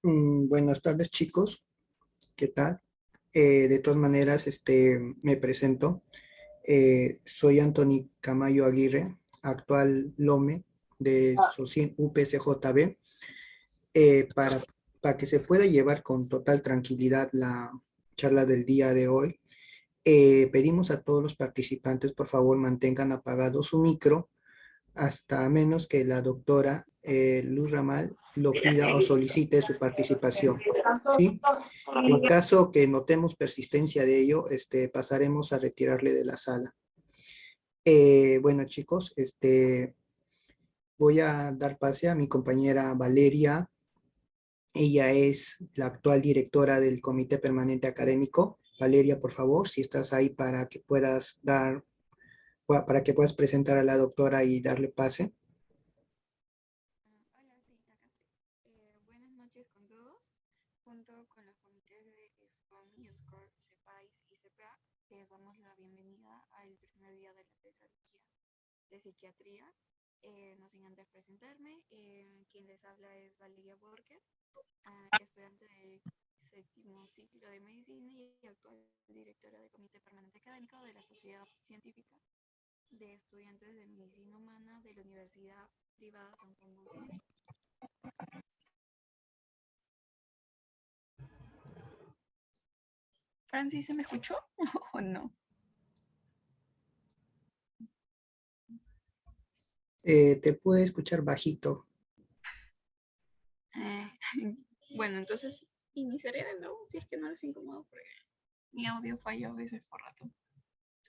Buenas tardes, chicos. ¿Qué tal? De todas maneras, me presento. Soy Anthony Camayo Aguirre, actual LOME de SOCIN UPCJB. Para que se pueda llevar con total tranquilidad la charla del día de hoy, pedimos a todos los participantes, por favor, mantengan apagado su micro hasta menos que la doctora Luz Ramal lo pida o solicite su participación. ¿Sí? En caso que notemos persistencia de ello, pasaremos a retirarle de la sala. Bueno, chicos, voy a dar pase a mi compañera Valeria. Ella es la actual directora del Comité Permanente Académico. Valeria, por favor, si estás ahí para que puedas presentar a la doctora y darle pase. Hola, sí, acá sí. Buenas noches con todos. Junto con los comités de SCOMI, SCORE, CEPAIS y CPA, les damos la bienvenida al primer día de la tetralogía de psiquiatría. No sin antes presentarme, quien les habla es Valeria Borges, estudiante del séptimo ciclo de medicina y actual directora del Comité Permanente Académico de la Sociedad Científica de Estudiantes de Medicina Humana de la Universidad Privada San Juan Bautista. Francis, ¿se me escuchó o no? Te puede escuchar bajito. Eh, bueno, entonces iniciaré de nuevo si es que no les incomodo porque mi audio falla a veces por rato.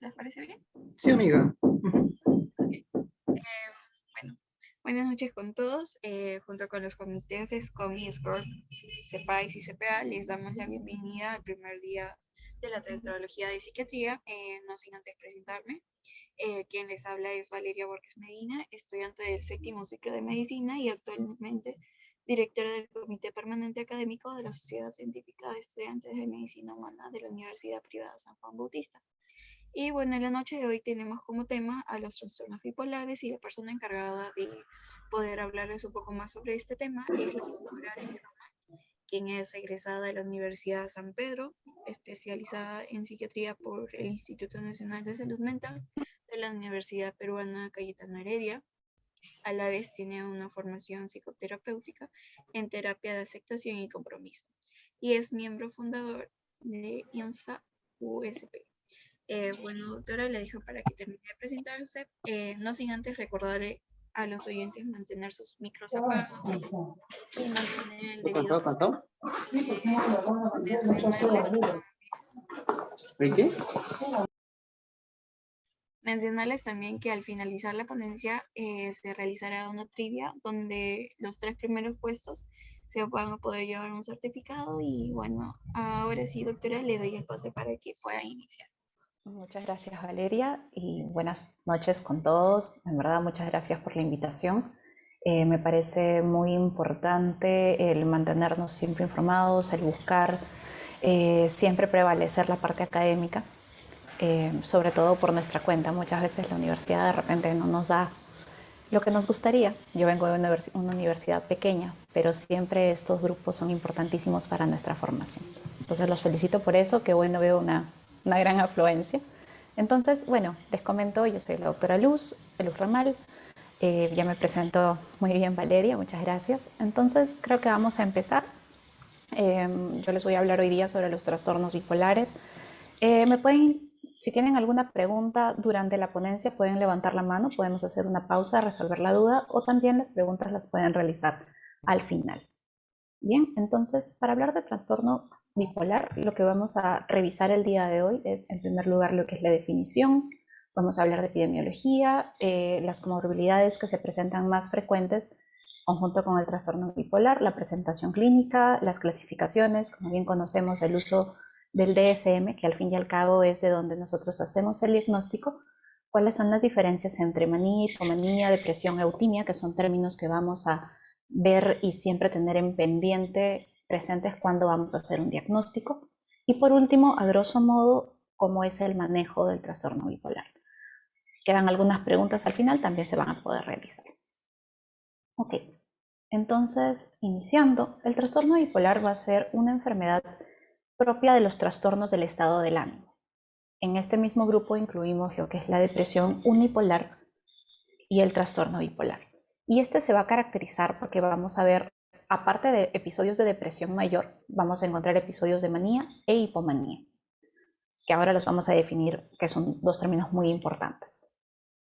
¿Les parece bien? Sí, amiga. Ujú. Okay. Bueno, buenas noches con todos. Junto con los comités de SCOMI, SCORE, CEPAIS y CPA, les damos la bienvenida al primer día de la tetralogía de psiquiatría. No sin antes presentarme. Quien les habla es Valeria Borges Medina, estudiante del séptimo ciclo de medicina y actualmente directora del Comité Permanente Académico de la Sociedad Científica de Estudiantes de Medicina Humana de la Universidad Privada San Juan Bautista. Y bueno, en la noche de hoy tenemos como tema a los trastornos bipolares y la persona encargada de poder hablarles un poco más sobre este tema es la doctora Lina, quien es egresada de la Universidad San Pedro, especializada en psiquiatría por el Instituto Nacional de Salud Mental de la Universidad Peruana Cayetano Heredia. A la vez tiene una formación psicoterapéutica en terapia de aceptación y compromiso y es miembro fundador de IONSA USP. Bueno, doctora, le dejo para que termine de presentarse, no sin antes recordarle a los oyentes mantener sus micros apagados y mantener el debido ¿Cuánto? mencionarles, ¿De qué? mencionarles también que al finalizar la ponencia se realizará una trivia donde los 3 primeros puestos se van a poder llevar un certificado y bueno, ahora sí, doctora, le doy el pase para que pueda iniciar. Muchas gracias, Valeria, y buenas noches con todos. En verdad, muchas gracias por la invitación. Me parece muy importante el mantenernos siempre informados, el buscar siempre prevalecer la parte académica, sobre todo por nuestra cuenta. Muchas veces la universidad de repente no nos da lo que nos gustaría. Yo vengo de una universidad pequeña, pero siempre estos grupos son importantísimos para nuestra formación. Entonces los felicito por eso, que bueno, veo una gran afluencia. Entonces, bueno, les comento, yo soy la doctora Luz Ramal, ya me presento muy bien Valeria, muchas gracias. Entonces creo que vamos a empezar. Yo les voy a hablar hoy día sobre los trastornos bipolares. Me pueden, si tienen alguna pregunta durante la ponencia, pueden levantar la mano, podemos hacer una pausa, resolver la duda, o también las preguntas las pueden realizar al final. Bien, entonces, para hablar de trastorno bipolar, lo que vamos a revisar el día de hoy es, en primer lugar, lo que es la definición. Vamos a hablar de epidemiología, las comorbilidades que se presentan más frecuentes conjunto con el trastorno bipolar, la presentación clínica, las clasificaciones, como bien conocemos, el uso del DSM, que al fin y al cabo es de donde nosotros hacemos el diagnóstico, cuáles son las diferencias entre manía, hipomanía, depresión, eutimia, que son términos que vamos a ver y siempre tener en pendiente presentes cuando vamos a hacer un diagnóstico. Y por último, a grosso modo, cómo es el manejo del trastorno bipolar. Si quedan algunas preguntas al final, también se van a poder realizar. Ok, Entonces, iniciando, el trastorno bipolar va a ser una enfermedad propia de los trastornos del estado del ánimo. En este mismo grupo incluimos lo que es la depresión unipolar y el trastorno bipolar. Y este se va a caracterizar porque vamos a ver, aparte de episodios de depresión mayor, vamos a encontrar episodios de manía e hipomanía, que ahora los vamos a definir, que son dos términos muy importantes.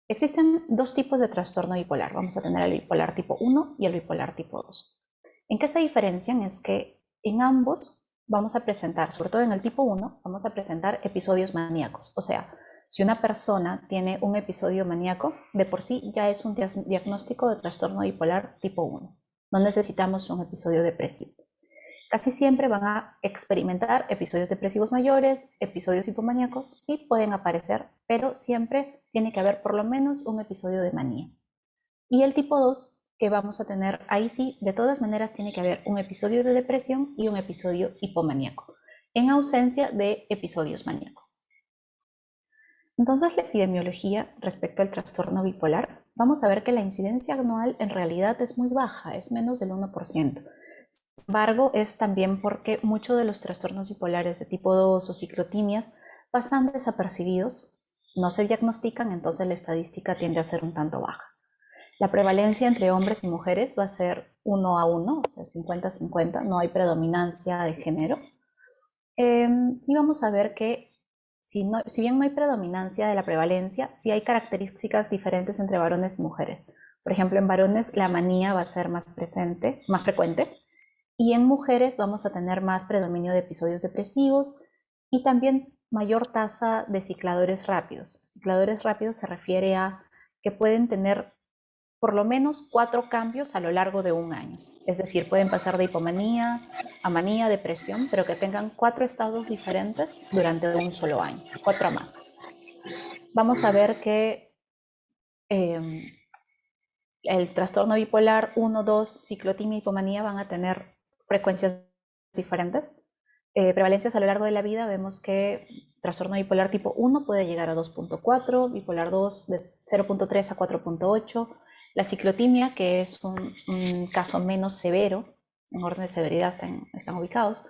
Existen dos tipos de trastorno bipolar. Vamos a tener el bipolar tipo 1 y el bipolar tipo 2. ¿En qué se diferencian? Es que en ambos vamos a presentar, sobre todo en el tipo 1, vamos a presentar episodios maníacos. O sea, si una persona tiene un episodio maníaco, de por sí ya es un diagnóstico de trastorno bipolar tipo 1. No necesitamos un episodio depresivo. Casi siempre van a experimentar episodios depresivos mayores, episodios hipomaníacos, sí pueden aparecer, pero siempre tiene que haber por lo menos un episodio de manía. Y el tipo 2, que vamos a tener, ahí sí, de todas maneras tiene que haber un episodio de depresión y un episodio hipomaníaco, en ausencia de episodios maníacos. Entonces, la epidemiología respecto al trastorno bipolar, vamos a ver que la incidencia anual en realidad es muy baja, es menos del 1%. Sin embargo, es también porque muchos de los trastornos bipolares de tipo 2 o ciclotimias pasan desapercibidos, no se diagnostican, entonces la estadística tiende a ser un tanto baja. La prevalencia entre hombres y mujeres va a ser 1 a 1, o sea, 50-50, no hay predominancia de género. Sí vamos a ver que si bien no hay predominancia de la prevalencia, sí hay características diferentes entre varones y mujeres. Por ejemplo, en varones la manía va a ser más frecuente, y en mujeres vamos a tener más predominio de episodios depresivos y también mayor tasa de cicladores rápidos. Cicladores rápidos se refiere a que pueden tener por lo menos 4 cambios a lo largo de un año. Es decir, pueden pasar de hipomanía a manía, depresión, pero que tengan 4 estados diferentes durante un solo año, 4 a más. Vamos a ver que el trastorno bipolar 1, 2, ciclotimia y hipomanía van a tener frecuencias diferentes. Prevalencias a lo largo de la vida, vemos que trastorno bipolar tipo 1 puede llegar a 2.4, bipolar 2 de 0.3 a 4.8, la ciclotimia, que es un caso menos severo, en orden de severidad están ubicados,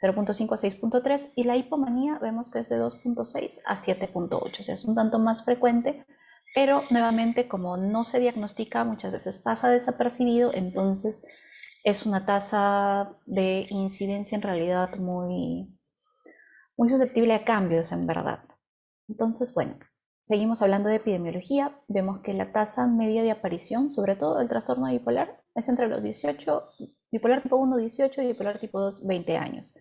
0.5 a 6.3, y la hipomanía vemos que es de 2.6 a 7.8, o sea, es un tanto más frecuente, pero nuevamente como no se diagnostica, muchas veces pasa desapercibido, entonces es una tasa de incidencia en realidad muy susceptible a cambios en verdad. Entonces, bueno, seguimos hablando de epidemiología, vemos que la tasa media de aparición, sobre todo del trastorno bipolar, es entre los 18, bipolar tipo 1 18 y bipolar tipo 2 20 años.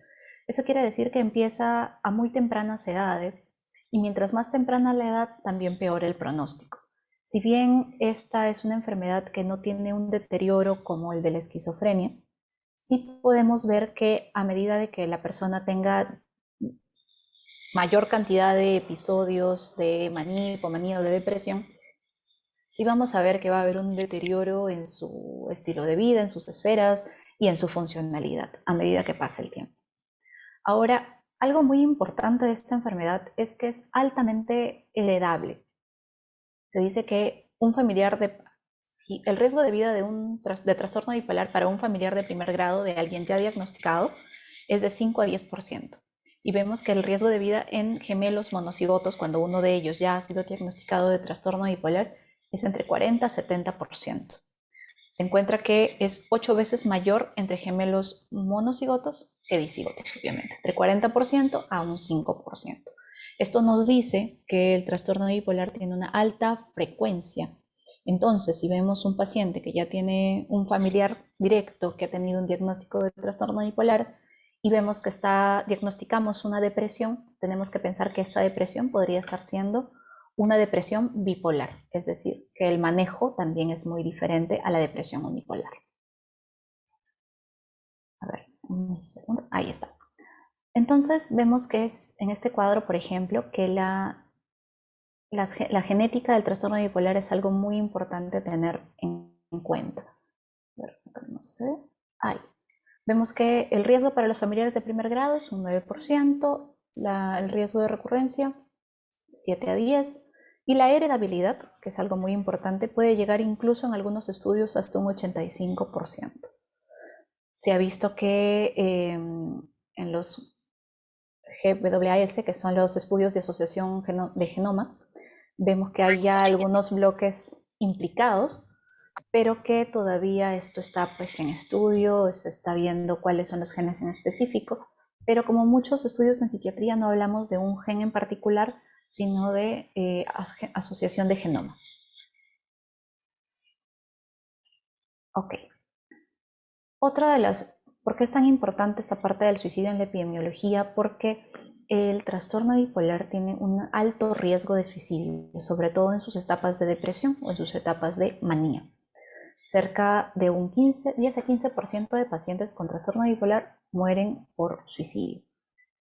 Eso quiere decir que empieza a muy tempranas edades y mientras más temprana la edad, también peor el pronóstico. Si bien esta es una enfermedad que no tiene un deterioro como el de la esquizofrenia, sí podemos ver que a medida de que la persona tenga mayor cantidad de episodios de manía, hipomanía o de depresión, sí vamos a ver que va a haber un deterioro en su estilo de vida, en sus esferas y en su funcionalidad a medida que pasa el tiempo. Ahora, algo muy importante de esta enfermedad es que es altamente heredable. Se dice que el riesgo de vida de trastorno bipolar para un familiar de primer grado de alguien ya diagnosticado es de 5 a 10%. Y vemos que el riesgo de vida en gemelos monocigotos, cuando uno de ellos ya ha sido diagnosticado de trastorno bipolar, es entre 40 a 70%. Se encuentra que es 8 veces mayor entre gemelos monocigotos que dicigotos, obviamente, entre 40% a un 5%. Esto nos dice que el trastorno bipolar tiene una alta frecuencia. Entonces, si vemos un paciente que ya tiene un familiar directo que ha tenido un diagnóstico de trastorno bipolar y vemos que diagnosticamos una depresión, tenemos que pensar que esta depresión podría estar siendo una depresión bipolar, es decir, que el manejo también es muy diferente a la depresión unipolar. A ver, un segundo, ahí está. Entonces vemos que es en este cuadro, por ejemplo, que la genética del trastorno bipolar es algo muy importante tener en cuenta. A ver, no sé. Ahí. Vemos que el riesgo para los familiares de primer grado es un 9%, el riesgo de recurrencia 7 a 10, Y la heredabilidad, que es algo muy importante, puede llegar incluso en algunos estudios hasta un 85%. Se ha visto que en los GWAS, que son los estudios de asociación de genoma, vemos que hay ya algunos bloques implicados, pero que todavía esto está pues en estudio, se está viendo cuáles son los genes en específico, pero como muchos estudios en psiquiatría no hablamos de un gen en particular, sino de asociación de genoma. Ok. Otra de las, ¿por qué es tan importante esta parte del suicidio en la epidemiología? Porque el trastorno bipolar tiene un alto riesgo de suicidio, sobre todo en sus etapas de depresión o en sus etapas de manía. Cerca de un 10 a 15% de pacientes con trastorno bipolar mueren por suicidio.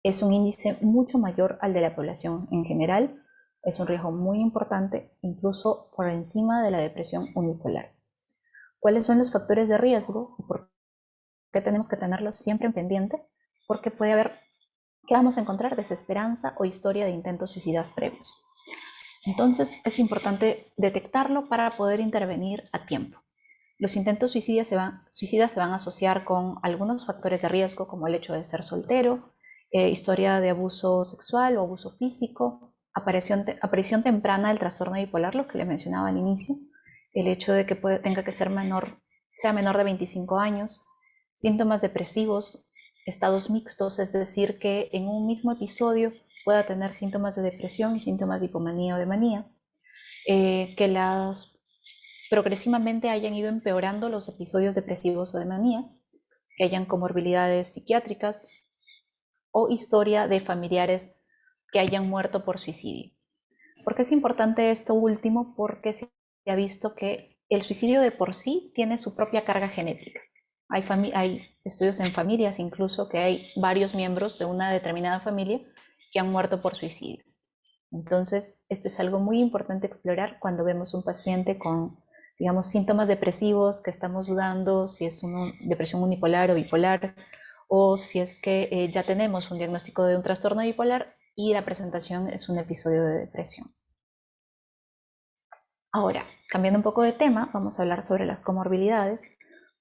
Es un índice mucho mayor al de la población en general, es un riesgo muy importante, incluso por encima de la depresión unipolar. ¿Cuáles son los factores de riesgo? ¿Por qué tenemos que tenerlos siempre en pendiente? Porque puede haber, ¿qué vamos a encontrar? Desesperanza o historia de intentos suicidas previos. Entonces es importante detectarlo para poder intervenir a tiempo. Los intentos suicidas se van a asociar con algunos factores de riesgo, como el hecho de ser soltero, historia de abuso sexual o abuso físico, aparición temprana del trastorno bipolar, lo que le mencionaba al inicio, el hecho de que tenga que ser sea menor de 25 años, síntomas depresivos, estados mixtos, es decir, que en un mismo episodio pueda tener síntomas de depresión y síntomas de hipomanía o de manía, que progresivamente hayan ido empeorando los episodios depresivos o de manía, que hayan comorbilidades psiquiátricas o historia de familiares que hayan muerto por suicidio. ¿Por qué es importante esto último? Porque se ha visto que el suicidio de por sí tiene su propia carga genética. Hay estudios en familias incluso que hay varios miembros de una determinada familia que han muerto por suicidio. Entonces, esto es algo muy importante explorar cuando vemos un paciente con, digamos, síntomas depresivos que estamos dudando si es una depresión unipolar o bipolar, o si es que ya tenemos un diagnóstico de un trastorno bipolar y la presentación es un episodio de depresión. Ahora, cambiando un poco de tema, vamos a hablar sobre las comorbilidades,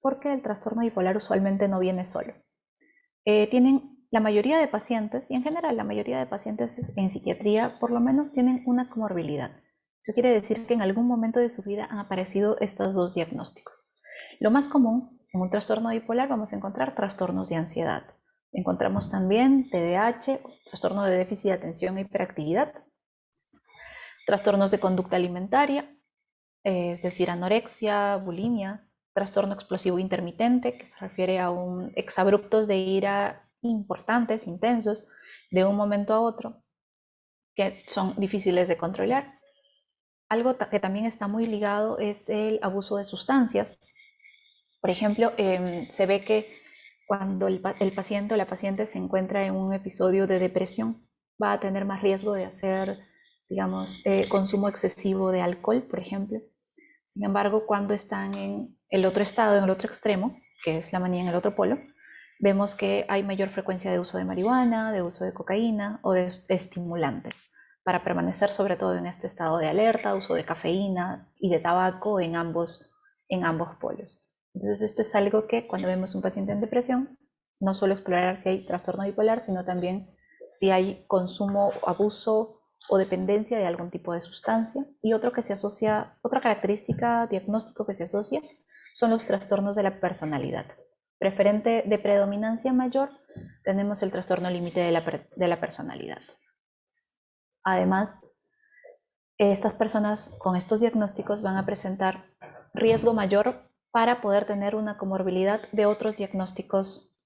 porque el trastorno bipolar usualmente no viene solo. Tienen la mayoría de pacientes, y en general la mayoría de pacientes en psiquiatría, por lo menos tienen una comorbilidad. Eso quiere decir que en algún momento de su vida han aparecido estos dos diagnósticos. Lo más común en un trastorno bipolar vamos a encontrar trastornos de ansiedad. Encontramos también TDAH, trastorno de déficit de atención e hiperactividad, trastornos de conducta alimentaria, es decir, anorexia, bulimia, trastorno explosivo intermitente, que se refiere a exabruptos de ira importantes, intensos, de un momento a otro, que son difíciles de controlar. Algo que también está muy ligado es el abuso de sustancias. Por ejemplo, se ve que cuando el paciente o la paciente se encuentra en un episodio de depresión, va a tener más riesgo de hacer, digamos, consumo excesivo de alcohol, por ejemplo. Sin embargo, cuando están en el otro estado, en el otro extremo, que es la manía en el otro polo, vemos que hay mayor frecuencia de uso de marihuana, de uso de cocaína o de estimulantes, para permanecer sobre todo en este estado de alerta, uso de cafeína y de tabaco en ambos polos. Entonces esto es algo que cuando vemos un paciente en depresión, no solo explorar si hay trastorno bipolar, sino también si hay consumo, abuso o dependencia de algún tipo de sustancia. Y otra característica, diagnóstico que se asocia, son los trastornos de la personalidad. Preferente de predominancia mayor, tenemos el trastorno límite de la personalidad. Además, estas personas con estos diagnósticos van a presentar riesgo mayor para poder tener una comorbilidad de otros diagnósticos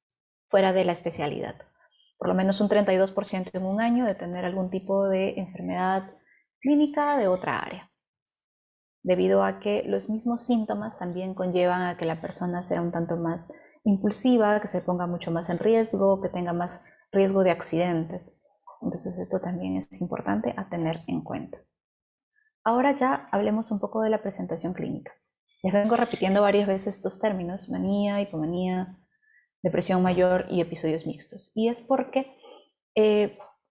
fuera de la especialidad. Por lo menos un 32% en un año de tener algún tipo de enfermedad clínica de otra área, debido a que los mismos síntomas también conllevan a que la persona sea un tanto más impulsiva, que se ponga mucho más en riesgo, que tenga más riesgo de accidentes. Entonces esto también es importante a tener en cuenta. Ahora ya hablemos un poco de la presentación clínica. Les vengo repitiendo varias veces estos términos: manía, hipomanía, depresión mayor y episodios mixtos. Y es porque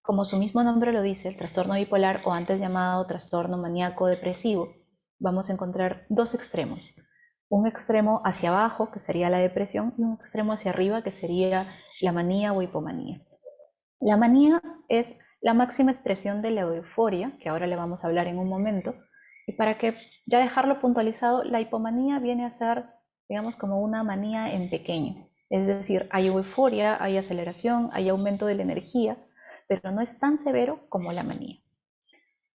Como su mismo nombre lo dice, el trastorno bipolar o antes llamado trastorno maníaco depresivo, vamos a encontrar dos extremos. Un extremo hacia abajo, que sería la depresión, y un extremo hacia arriba, que sería la manía o hipomanía. La manía es la máxima expresión de la euforia, que ahora le vamos a hablar en un momento, y para que ya dejarlo puntualizado, la hipomanía viene a ser, digamos, como una manía en pequeño. Es decir, hay euforia, hay aceleración, hay aumento de la energía, pero no es tan severo como la manía.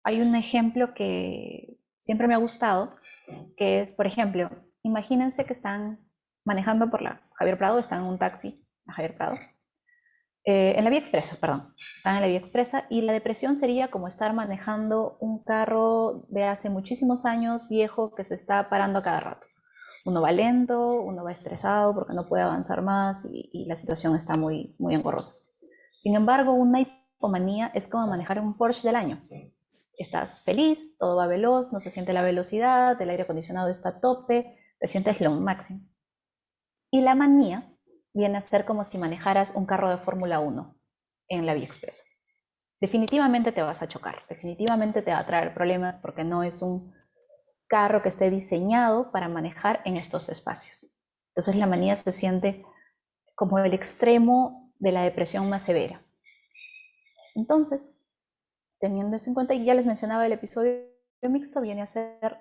Hay un ejemplo que siempre me ha gustado, que es, por ejemplo, imagínense que están manejando por la Javier Prado, están en un taxi a Javier Prado, en la vía expresa, perdón, están en la vía expresa y la depresión sería como estar manejando un carro de hace muchísimos años viejo que se está parando a cada rato. Uno va lento, uno va estresado porque no puede avanzar más y la situación está muy, muy engorrosa. Sin embargo, una hipomanía es como manejar un Porsche del año. Estás feliz, todo va veloz, no se siente la velocidad, el aire acondicionado está a tope, te sientes lo máximo. Y la manía viene a ser como si manejaras un carro de Fórmula 1 en la vía expresa. Definitivamente te vas a chocar, definitivamente te va a traer problemas porque no es un carro que esté diseñado para manejar en estos espacios. Entonces la manía se siente como el extremo de la depresión más severa. Entonces, teniendo eso en cuenta, y ya les mencionaba el episodio mixto, viene a ser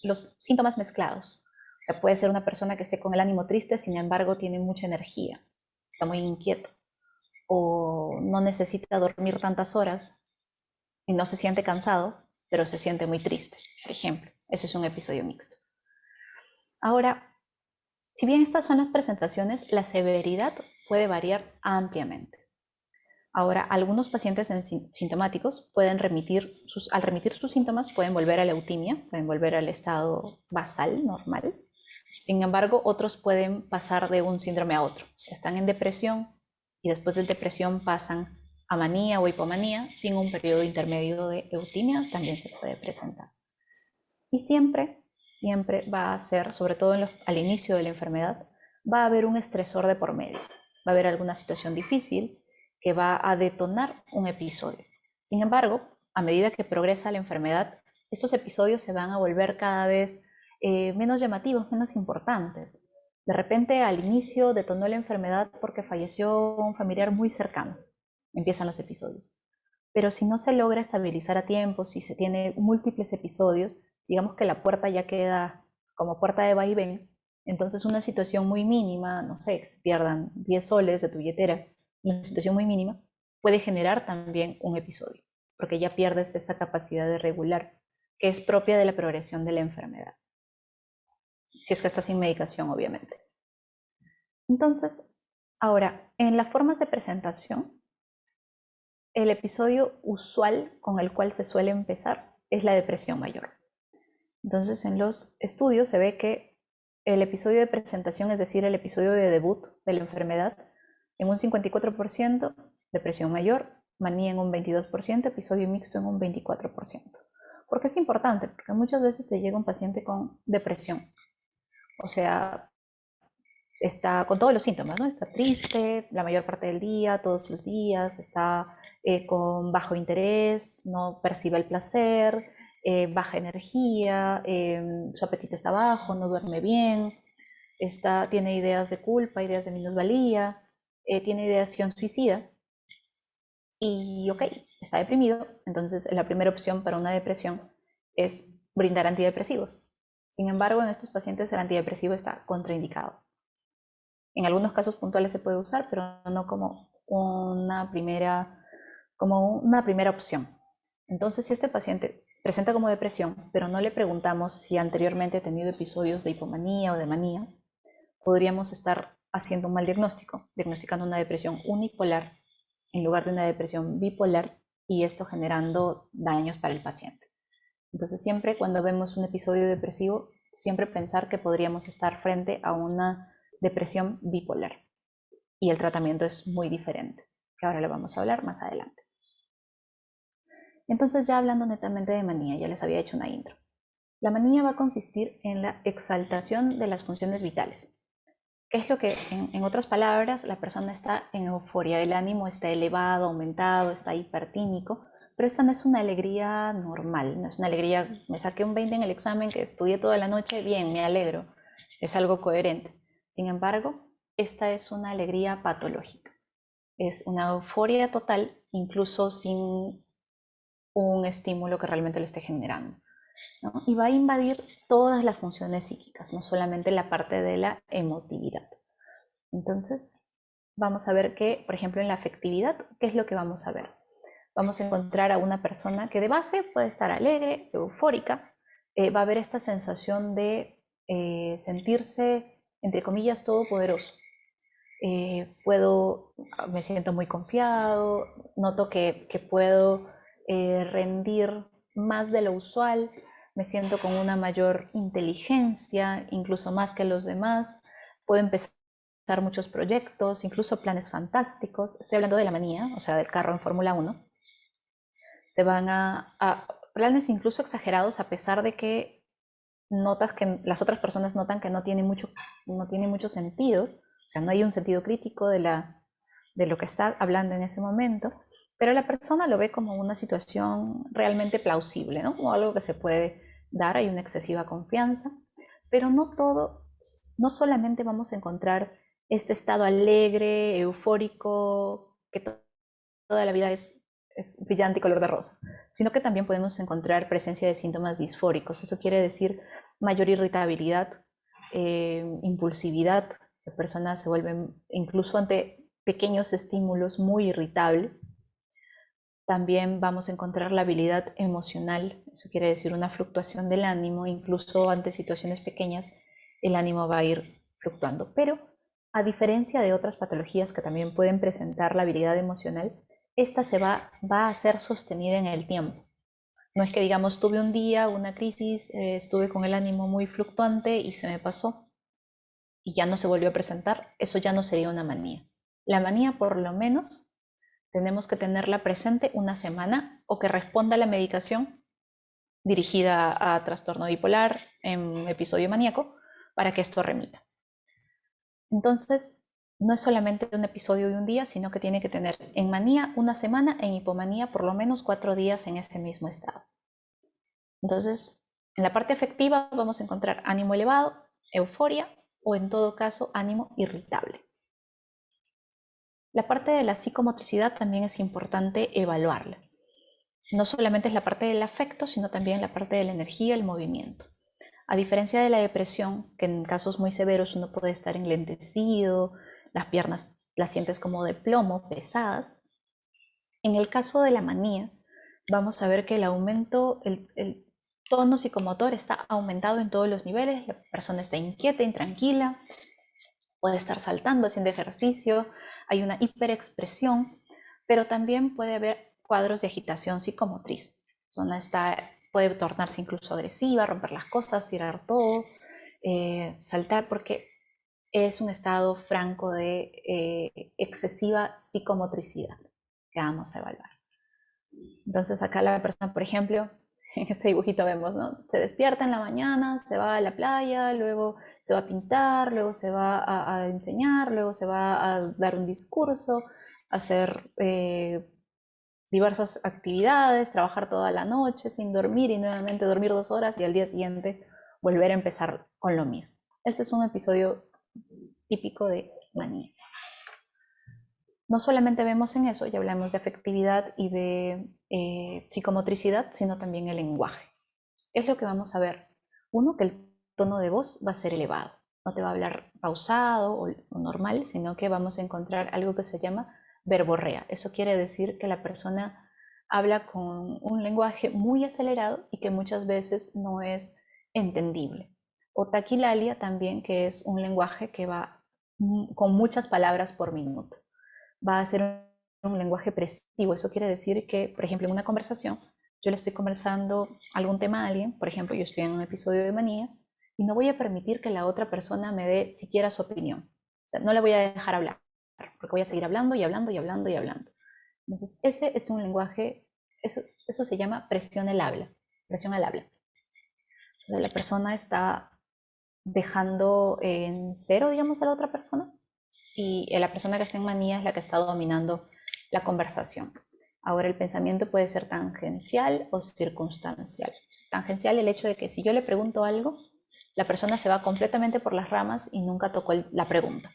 los síntomas mezclados. O sea, puede ser una persona que esté con el ánimo triste, sin embargo tiene mucha energía, está muy inquieto, o no necesita dormir tantas horas y no se siente cansado, pero se siente muy triste, por ejemplo. Ese es un episodio mixto. Ahora, si bien estas son las presentaciones, la severidad puede variar ampliamente. Ahora, algunos pacientes sintomáticos pueden al remitir sus síntomas, pueden volver a la eutimia, pueden volver al estado basal, normal. Sin embargo, otros pueden pasar de un síndrome a otro. O sea, están en depresión y después de depresión pasan a manía o hipomanía sin un periodo intermedio de eutimia, también se puede presentar. Y siempre va a ser, sobre todo al inicio de la enfermedad, va a haber un estresor de por medio. Va a haber alguna situación difícil que va a detonar un episodio. Sin embargo, a medida que progresa la enfermedad, estos episodios se van a volver cada vez menos llamativos, menos importantes. De repente, al inicio detonó la enfermedad porque falleció un familiar muy cercano. Empiezan los episodios. Pero si no se logra estabilizar a tiempo, si se tiene múltiples episodios, digamos que la puerta ya queda como puerta de vaivén, entonces una situación muy mínima, no sé, que se pierdan 10 soles de tu billetera, una situación muy mínima, puede generar también un episodio, porque ya pierdes esa capacidad de regular, que es propia de la progresión de la enfermedad. Si es que está sin medicación, obviamente. Entonces, ahora, en las formas de presentación, el episodio usual con el cual se suele empezar es la depresión mayor. Entonces, en los estudios se ve que el episodio de presentación, es decir, el episodio de debut de la enfermedad, en un 54%, depresión mayor, manía en un 22%, episodio mixto en un 24%. ¿Por qué es importante? Porque muchas veces te llega un paciente con depresión. O sea, está con todos los síntomas, ¿no? Está triste la mayor parte del día, todos los días, está con bajo interés, no percibe el placer, baja energía, su apetito está bajo, no duerme bien, tiene ideas de culpa, ideas de minusvalía, tiene ideación suicida y ok, está deprimido, entonces la primera opción para una depresión es brindar antidepresivos. Sin embargo, en estos pacientes el antidepresivo está contraindicado. En algunos casos puntuales se puede usar, pero no como una primera opción. Entonces, si este paciente presenta como depresión, pero no le preguntamos si anteriormente ha tenido episodios de hipomanía o de manía, podríamos estar haciendo un mal diagnóstico, diagnosticando una depresión unipolar en lugar de una depresión bipolar y esto generando daños para el paciente. Entonces, siempre cuando vemos un episodio depresivo, siempre pensar que podríamos estar frente a una depresión bipolar y el tratamiento es muy diferente, que ahora le vamos a hablar más adelante. Entonces, ya hablando netamente de manía, ya les había hecho una intro. La manía va a consistir en la exaltación de las funciones vitales. ¿Qué es lo que, en otras palabras, la persona está en euforia, el ánimo está elevado, aumentado, está hipertímico, pero esta no es una alegría normal, no es una alegría, me saqué un 20 en el examen, que estudié toda la noche, bien, me alegro, es algo coherente. Sin embargo, esta es una alegría patológica, es una euforia total, incluso sin un estímulo que realmente lo esté generando, ¿no? Y va a invadir todas las funciones psíquicas, no solamente la parte de la emotividad. Entonces, vamos a ver que, por ejemplo, en la afectividad, ¿qué es lo que vamos a ver? Vamos a encontrar a una persona que de base puede estar alegre, eufórica, va a haber esta sensación de sentirse, entre comillas, todopoderoso. Me siento muy confiado, noto que puedo rendir más de lo usual, me siento con una mayor inteligencia, incluso más que los demás, puedo empezar muchos proyectos, incluso planes fantásticos. Estoy hablando de la manía, o sea, del carro en Fórmula 1. Se van a planes incluso exagerados, a pesar de que notas que las otras personas notan que no tiene mucho sentido, o sea, no hay un sentido crítico de lo que está hablando en ese momento, pero la persona lo ve como una situación realmente plausible, ¿no? Como algo que se puede dar, hay una excesiva confianza, pero no solamente vamos a encontrar este estado alegre, eufórico, que toda la vida es brillante y color de rosa, sino que también podemos encontrar presencia de síntomas disfóricos. Eso quiere decir mayor irritabilidad, impulsividad. Las personas se vuelven, incluso ante pequeños estímulos, muy irritable. También vamos a encontrar la habilidad emocional, eso quiere decir una fluctuación del ánimo, incluso ante situaciones pequeñas el ánimo va a ir fluctuando. Pero a diferencia de otras patologías que también pueden presentar la habilidad emocional, esta va a ser sostenida en el tiempo. No es que digamos tuve un día, una crisis, estuve con el ánimo muy fluctuante y se me pasó y ya no se volvió a presentar, eso ya no sería una manía. La manía por lo menos tenemos que tenerla presente una semana o que responda a la medicación dirigida a trastorno bipolar en episodio maníaco para que esto remita. Entonces, no es solamente un episodio de un día, sino que tiene que tener en manía una semana, en hipomanía por lo menos 4 días en ese mismo estado. Entonces, en la parte afectiva vamos a encontrar ánimo elevado, euforia o en todo caso ánimo irritable. La parte de la psicomotricidad también es importante evaluarla. No solamente es la parte del afecto, sino también la parte de la energía, el movimiento. A diferencia de la depresión, que en casos muy severos uno puede estar enlentecido, las piernas las sientes como de plomo, pesadas, en el caso de la manía, vamos a ver que el tono psicomotor está aumentado en todos los niveles, la persona está inquieta, intranquila, puede estar saltando, haciendo ejercicio, hay una hiperexpresión, pero también puede haber cuadros de agitación psicomotriz. La persona puede tornarse incluso agresiva, romper las cosas, tirar todo, saltar, porque es un estado franco de excesiva psicomotricidad que vamos a evaluar. Entonces acá la persona, por ejemplo, en este dibujito vemos, ¿no? Se despierta en la mañana, se va a la playa, luego se va a pintar, luego se va a enseñar, luego se va a dar un discurso, hacer diversas actividades, trabajar toda la noche sin dormir y nuevamente dormir 2 horas y al día siguiente volver a empezar con lo mismo. Este es un episodio típico de manía. No solamente vemos en eso, ya hablamos de afectividad y de psicomotricidad, sino también el lenguaje. Es lo que vamos a ver. Uno, que el tono de voz va a ser elevado. No te va a hablar pausado o normal, sino que vamos a encontrar algo que se llama verborrea. Eso quiere decir que la persona habla con un lenguaje muy acelerado y que muchas veces no es entendible. O taquilalia también, que es un lenguaje que va con muchas palabras por minuto. Va a ser un lenguaje presivo. Eso quiere decir que, por ejemplo, en una conversación, yo le estoy conversando algún tema a alguien, por ejemplo, yo estoy en un episodio de manía, y no voy a permitir que la otra persona me dé siquiera su opinión. O sea, no la voy a dejar hablar, porque voy a seguir hablando y hablando y hablando y hablando. Entonces, ese es un lenguaje, eso se llama presión al habla. Presión al habla. O sea, la persona está dejando en cero, digamos, a la otra persona, y la persona que está en manía es la que está dominando la conversación. Ahora, el pensamiento puede ser tangencial o circunstancial. Tangencial, el hecho de que si yo le pregunto algo, la persona se va completamente por las ramas y nunca tocó la pregunta.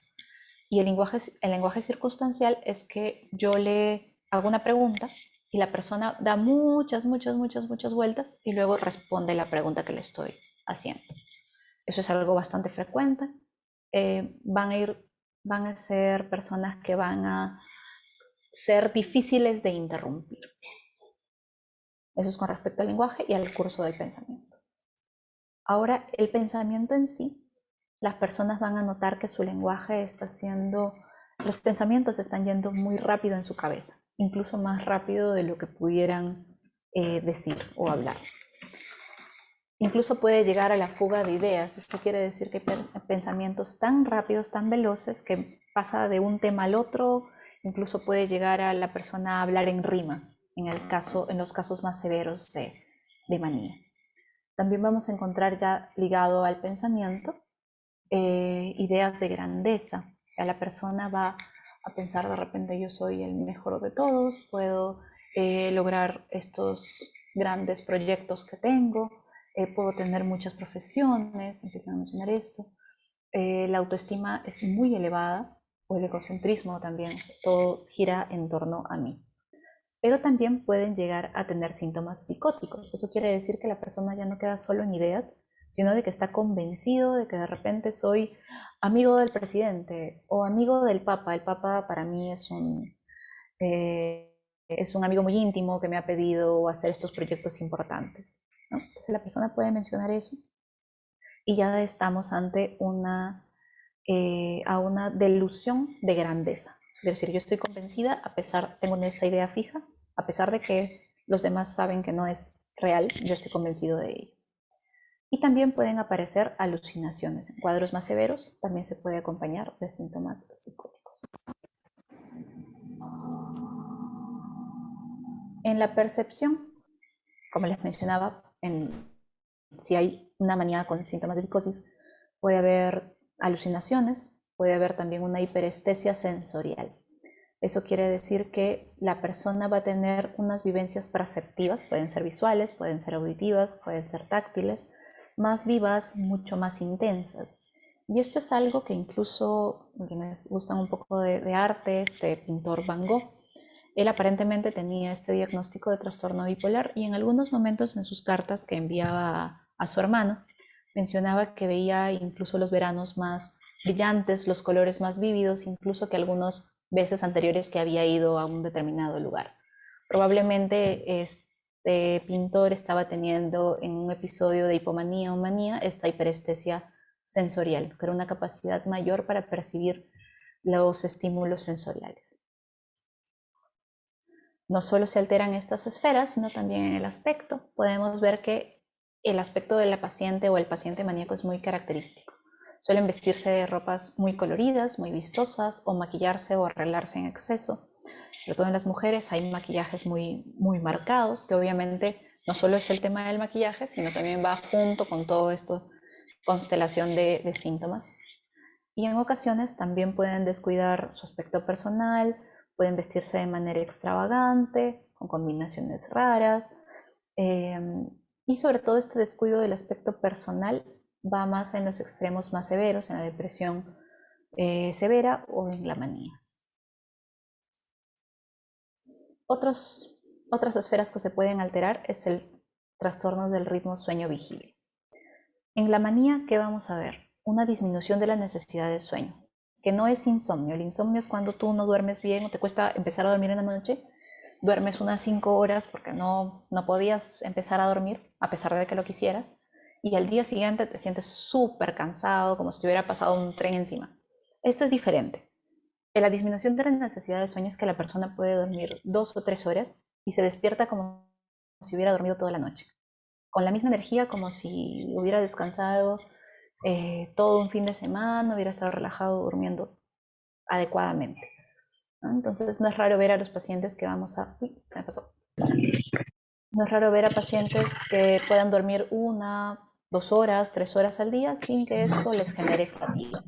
Y el lenguaje circunstancial es que yo le hago una pregunta y la persona da muchas vueltas y luego responde la pregunta que le estoy haciendo. Eso es algo bastante frecuente. Van a ser personas que van a ser difíciles de interrumpir. Eso es con respecto al lenguaje y al curso del pensamiento. Ahora, el pensamiento en sí, las personas van a notar que su lenguaje está siendo, los pensamientos están yendo muy rápido en su cabeza, incluso más rápido de lo que pudieran decir o hablar. Incluso puede llegar a la fuga de ideas. Esto quiere decir que hay pensamientos tan rápidos, tan veloces, que pasa de un tema al otro. Incluso puede llegar a la persona a hablar en rima, en los casos más severos de manía. También vamos a encontrar ya ligado al pensamiento ideas de grandeza. O sea, la persona va a pensar de repente yo soy el mejor de todos, puedo lograr estos grandes proyectos que tengo, puedo tener muchas profesiones, empiezan a mencionar esto. La autoestima es muy elevada, o el egocentrismo también, o sea, todo gira en torno a mí. Pero también pueden llegar a tener síntomas psicóticos. Eso quiere decir que la persona ya no queda solo en ideas, sino de que está convencido de que de repente soy amigo del presidente o amigo del Papa. El Papa para mí es un amigo muy íntimo que me ha pedido hacer estos proyectos importantes, ¿no? Entonces la persona puede mencionar eso y ya estamos ante a una delusión de grandeza. Es decir, yo estoy convencida, tengo esa idea fija, a pesar de que los demás saben que no es real, yo estoy convencido de ello. Y también pueden aparecer alucinaciones. En cuadros más severos también se puede acompañar de síntomas psicóticos. En la percepción, como les mencionaba, si hay una manía con síntomas de psicosis, puede haber alucinaciones, puede haber también una hiperestesia sensorial. Eso quiere decir que la persona va a tener unas vivencias perceptivas, pueden ser visuales, pueden ser auditivas, pueden ser táctiles, más vivas, mucho más intensas. Y esto es algo que incluso quienes gustan un poco de arte, este pintor Van Gogh, él aparentemente tenía este diagnóstico de trastorno bipolar y en algunos momentos en sus cartas que enviaba a su hermano, mencionaba que veía incluso los veranos más brillantes, los colores más vívidos, incluso que algunas veces anteriores que había ido a un determinado lugar. Probablemente este pintor estaba teniendo en un episodio de hipomanía o manía esta hiperestesia sensorial, que era una capacidad mayor para percibir los estímulos sensoriales. No solo se alteran estas esferas, sino también en el aspecto. Podemos ver que el aspecto de la paciente o el paciente maníaco es muy característico. Suelen vestirse de ropas muy coloridas, muy vistosas, o maquillarse o arreglarse en exceso. Sobre todo en las mujeres hay maquillajes muy marcados, que obviamente no solo es el tema del maquillaje, sino también va junto con todo esto, constelación de síntomas. Y en ocasiones también pueden descuidar su aspecto personal, pueden vestirse de manera extravagante, con combinaciones raras, y sobre todo este descuido del aspecto personal va más en los extremos más severos, en la depresión severa o en la manía. Otras esferas que se pueden alterar es el trastorno del ritmo sueño-vigilia. En la manía, ¿qué vamos a ver? Una disminución de la necesidad de sueño, que no es insomnio. El insomnio es cuando tú no duermes bien o te cuesta empezar a dormir en la noche, duermes unas 5 horas porque no podías empezar a dormir a pesar de que lo quisieras, y al día siguiente te sientes súper cansado, como si te hubiera pasado un tren encima. Esto es diferente. La disminución de la necesidad de sueño es que la persona puede dormir 2 o 3 horas y se despierta como si hubiera dormido toda la noche, con la misma energía como si hubiera descansado todo un fin de semana, hubiera estado relajado durmiendo adecuadamente, ¿no? Entonces no es raro ver a los pacientes que vamos a... Uy, se me pasó. No es raro ver a pacientes que puedan dormir 1, 2 horas, 3 horas al día sin que esto les genere fatiga.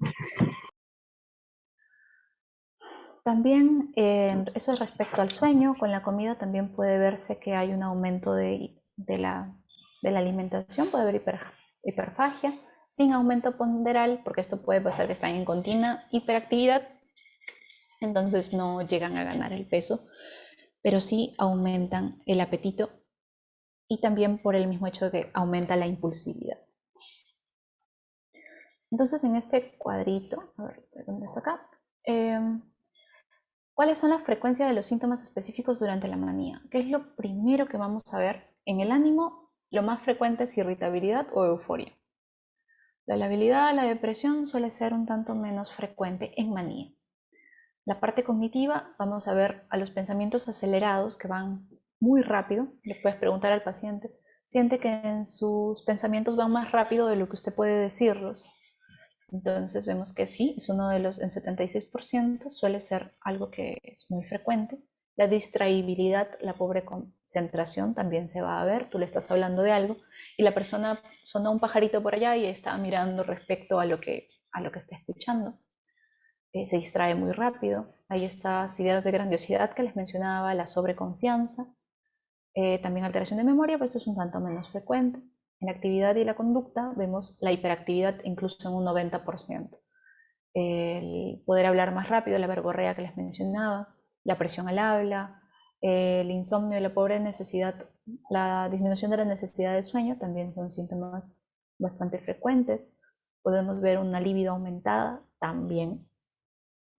También, eso es respecto al sueño. Con la comida también puede verse que hay un aumento de la alimentación, puede haber hiperfagia, sin aumento ponderal, porque esto puede pasar que están en continua hiperactividad, entonces no llegan a ganar el peso, pero sí aumentan el apetito y también por el mismo hecho de que aumenta la impulsividad. Entonces en este cuadrito, a ver, ¿dónde está acá? ¿Cuáles son las frecuencias de los síntomas específicos durante la manía? ¿Qué es lo primero que vamos a ver? En el ánimo, lo más frecuente es irritabilidad o euforia. La labilidad, la depresión suele ser un tanto menos frecuente en manía. La parte cognitiva, vamos a ver a los pensamientos acelerados que van muy rápido. Le puedes preguntar al paciente, siente que en sus pensamientos van más rápido de lo que usted puede decirlos. Entonces vemos que sí, es uno de los, en 76% suele ser algo que es muy frecuente. La distraibilidad, la pobre concentración también se va a ver. Tú le estás hablando de algo y la persona sonó un pajarito por allá y está mirando respecto a lo que está escuchando. Se distrae muy rápido. Hay estas ideas de grandiosidad que les mencionaba, la sobreconfianza. También alteración de memoria, pero esto es un tanto menos frecuente. En la actividad y la conducta vemos la hiperactividad incluso en un 90%. El poder hablar más rápido, la verborrea que les mencionaba, la presión al habla, el insomnio y la pobre necesidad, la disminución de la necesidad de sueño también son síntomas bastante frecuentes. Podemos ver una libido aumentada, también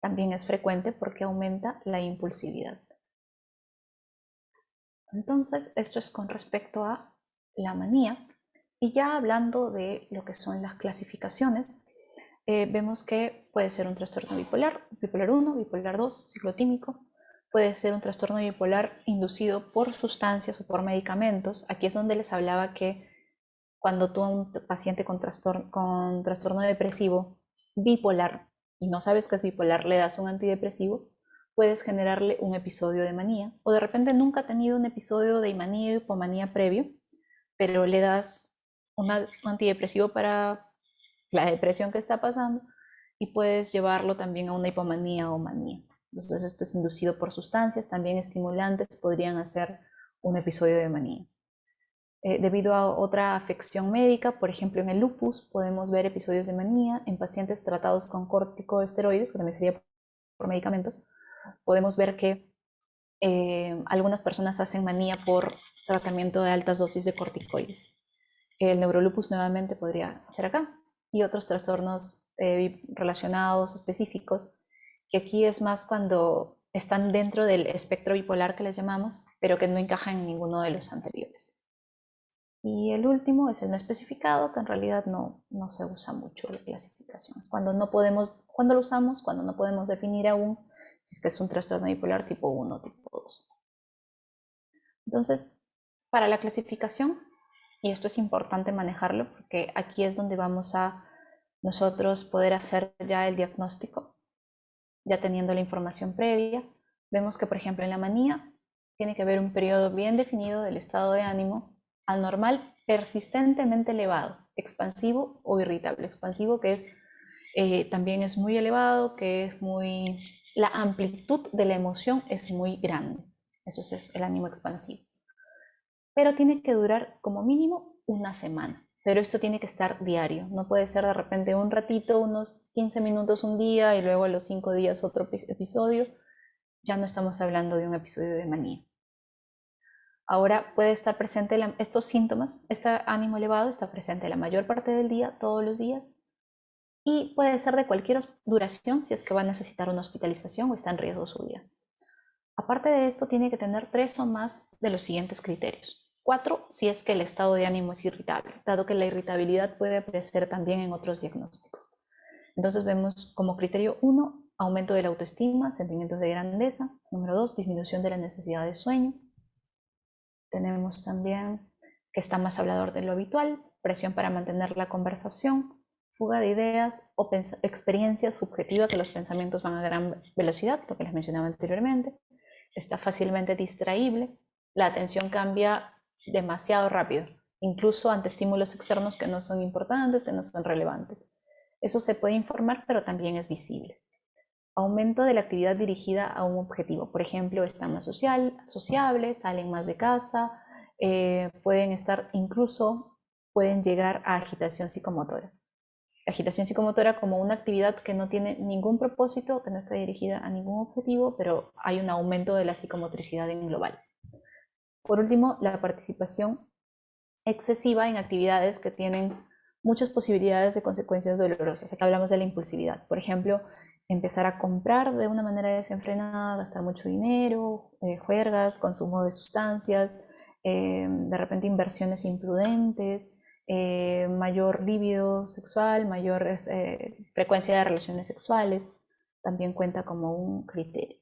es frecuente porque aumenta la impulsividad. Entonces, esto es con respecto a la manía. Y ya hablando de lo que son las clasificaciones, vemos que puede ser un trastorno bipolar, bipolar 1, bipolar 2, ciclotímico. Puede ser un trastorno bipolar inducido por sustancias o por medicamentos. Aquí es donde les hablaba que cuando tú a un paciente con trastorno depresivo bipolar y no sabes que es bipolar, le das un antidepresivo, puedes generarle un episodio de manía. O de repente nunca ha tenido un episodio de manía y hipomanía previo, pero le das un antidepresivo para la depresión que está pasando y puedes llevarlo también a una hipomanía o manía. Entonces esto es inducido por sustancias, también estimulantes podrían hacer un episodio de manía. Debido a otra afección médica, por ejemplo en el lupus, podemos ver episodios de manía en pacientes tratados con corticosteroides, que también sería por medicamentos. Podemos ver que algunas personas hacen manía por tratamiento de altas dosis de corticoides. El neurolupus nuevamente podría ser acá, y otros trastornos relacionados específicos, que aquí es más cuando están dentro del espectro bipolar que les llamamos, pero que no encajan en ninguno de los anteriores. Y el último es el no especificado, que en realidad no se usa mucho la clasificación. Es cuando lo usamos, cuando no podemos definir aún si es que es un trastorno bipolar tipo 1 o tipo 2. Entonces, para la clasificación, y esto es importante manejarlo porque aquí es donde vamos a nosotros poder hacer ya el diagnóstico, ya teniendo la información previa. Vemos que, por ejemplo, en la manía tiene que haber un periodo bien definido del estado de ánimo anormal persistentemente elevado, expansivo o irritable. Expansivo que es también es muy elevado, que es la amplitud de la emoción es muy grande. Eso es el ánimo expansivo. Pero tiene que durar como mínimo una semana. Pero esto tiene que estar diario. No puede ser de repente un ratito, unos 15 minutos un día y luego a los 5 días otro episodio. Ya no estamos hablando de un episodio de manía. Ahora puede estar presente estos síntomas, este ánimo elevado está presente la mayor parte del día, todos los días, y puede ser de cualquier duración si es que va a necesitar una hospitalización o está en riesgo su vida. Aparte de esto, tiene que tener 3 o más de los siguientes criterios. 4 si es que el estado de ánimo es irritable, dado que la irritabilidad puede aparecer también en otros diagnósticos. Entonces vemos como criterio 1, aumento de la autoestima, sentimientos de grandeza. Número 2, disminución de la necesidad de sueño. Tenemos también que está más hablador de lo habitual, presión para mantener la conversación, fuga de ideas o experiencia subjetiva que los pensamientos van a gran velocidad, lo que les mencionaba anteriormente. Está fácilmente distraíble, la atención cambia demasiado rápido incluso ante estímulos externos que no son importantes, que no son relevantes. Eso se puede informar, pero también es visible. Aumento de la actividad dirigida a un objetivo. Por ejemplo, están más sociables, salen más de casa, pueden llegar a agitación psicomotora. La agitación psicomotora como una actividad que no tiene ningún propósito, que no está dirigida a ningún objetivo, pero hay un aumento de la psicomotricidad en global. Por último, la participación excesiva en actividades que tienen muchas posibilidades de consecuencias dolorosas. Aquí hablamos de la impulsividad. Por ejemplo, empezar a comprar de una manera desenfrenada, gastar mucho dinero, juergas, consumo de sustancias, de repente inversiones imprudentes, mayor libido sexual, mayor frecuencia de relaciones sexuales, también cuenta como un criterio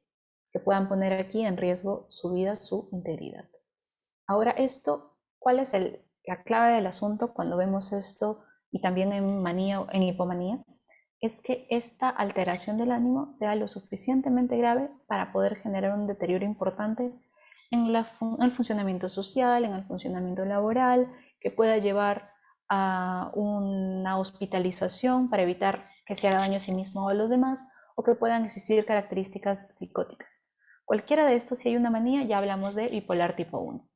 que puedan poner aquí en riesgo su vida, su integridad. Ahora esto, ¿cuál es la clave del asunto cuando vemos esto y también en manía, en hipomanía? Es que esta alteración del ánimo sea lo suficientemente grave para poder generar un deterioro importante en el funcionamiento social, en el funcionamiento laboral, que pueda llevar a una hospitalización para evitar que se haga daño a sí mismo o a los demás, o que puedan existir características psicóticas. Cualquiera de estos, si hay una manía, ya hablamos de bipolar tipo 1.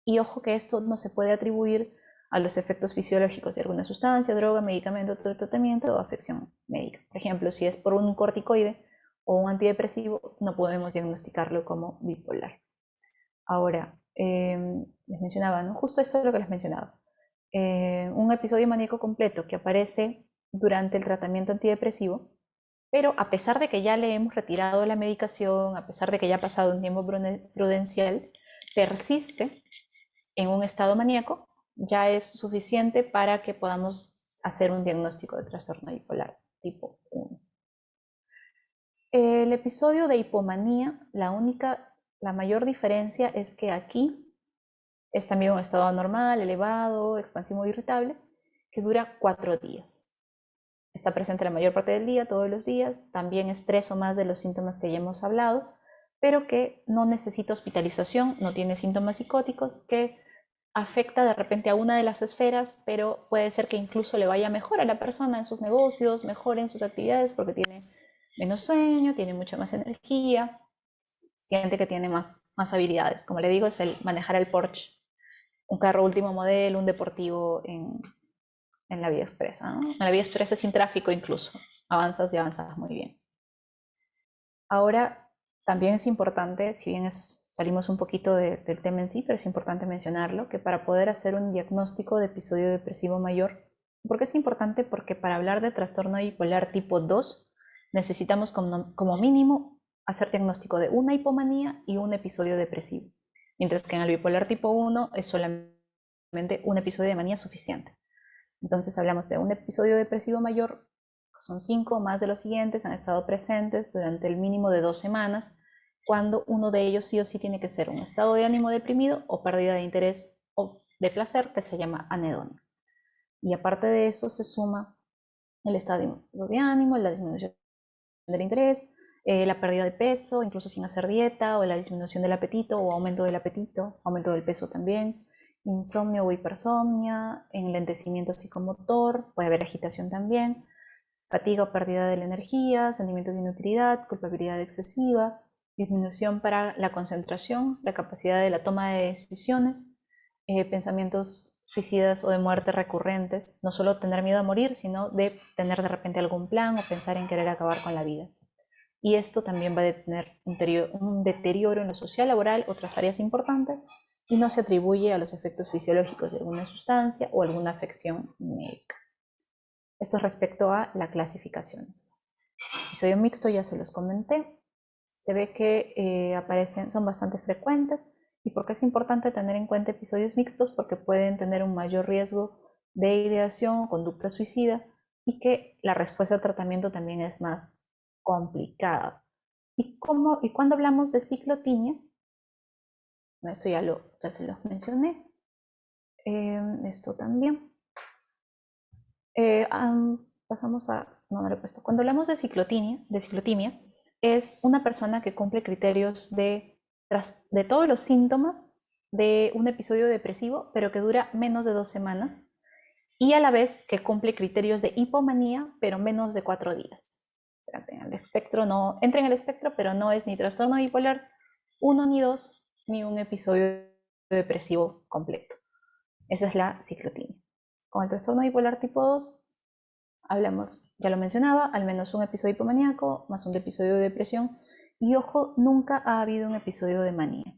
Y ojo que esto no se puede atribuir a los efectos fisiológicos de alguna sustancia, droga, medicamento, otro tratamiento o afección médica. Por ejemplo, si es por un corticoide o un antidepresivo, no podemos diagnosticarlo como bipolar. Ahora, les mencionaba, ¿no? Justo esto es lo que les mencionaba. Un episodio maníaco completo que aparece durante el tratamiento antidepresivo, pero a pesar de que ya le hemos retirado la medicación, a pesar de que ya ha pasado un tiempo prudencial, persiste en un estado maníaco, ya es suficiente para que podamos hacer un diagnóstico de trastorno bipolar tipo 1. El episodio de hipomanía, la mayor diferencia es que aquí es también un estado anormal, elevado, expansivo, irritable, que dura 4 días. Está presente la mayor parte del día, todos los días, también es 3 o más de los síntomas que ya hemos hablado, pero que no necesita hospitalización, no tiene síntomas psicóticos, que afecta de repente a una de las esferas, pero puede ser que incluso le vaya mejor a la persona en sus negocios, mejor en sus actividades, porque tiene menos sueño, tiene mucha más energía, siente que tiene más habilidades. Como le digo, es el manejar el Porsche, un carro último modelo, un deportivo en la vía expresa, ¿no? En la vía expresa sin tráfico incluso, avanzas y avanzas muy bien. Ahora, también es importante, si bien salimos un poquito del tema en sí, pero es importante mencionarlo, que para poder hacer un diagnóstico de episodio depresivo mayor, ¿por qué es importante? Porque para hablar de trastorno bipolar tipo 2, necesitamos como mínimo hacer diagnóstico de una hipomanía y un episodio depresivo, mientras que en el bipolar tipo 1 es solamente un episodio de manía suficiente. Entonces hablamos de un episodio depresivo mayor, son 5 o más de los siguientes, han estado presentes durante el mínimo de 2 semanas, cuando uno de ellos sí o sí tiene que ser un estado de ánimo deprimido o pérdida de interés o de placer, que se llama anedonia. Y aparte de eso se suma el estado de ánimo, la disminución del interés, la pérdida de peso, incluso sin hacer dieta, o la disminución del apetito o aumento del apetito, aumento del peso también, insomnio o hipersomnia, enlentecimiento psicomotor, puede haber agitación también, fatiga o pérdida de la energía, sentimientos de inutilidad, culpabilidad excesiva, disminución para la concentración, la capacidad de la toma de decisiones, pensamientos suicidas o de muerte recurrentes, no solo tener miedo a morir, sino de tener de repente algún plan o pensar en querer acabar con la vida. Y esto también va a tener un deterioro en lo social, laboral, otras áreas importantes, y no se atribuye a los efectos fisiológicos de alguna sustancia o alguna afección médica. Esto es respecto a las clasificaciones. Episodio mixto ya se los comenté. Se ve que son bastante frecuentes. ¿Y por qué es importante tener en cuenta episodios mixtos? Porque pueden tener un mayor riesgo de ideación o conducta suicida y que la respuesta al tratamiento también es más complicada. ¿Y cuando hablamos de ciclotimia? Esto ya se los mencioné. Esto también. Pasamos a... No lo he puesto. Cuando hablamos de ciclotimia, es una persona que cumple criterios de todos los síntomas de un episodio depresivo, pero que dura menos de 2 semanas, y a la vez que cumple criterios de hipomanía, pero menos de 4 días. O sea, entra en el espectro, pero no es ni trastorno bipolar 1 ni 2, ni un episodio depresivo completo. Esa es la ciclotimia. Con el trastorno bipolar tipo 2, hablamos, ya lo mencionaba, al menos un episodio hipomaníaco, más un episodio de depresión, y ojo, nunca ha habido un episodio de manía.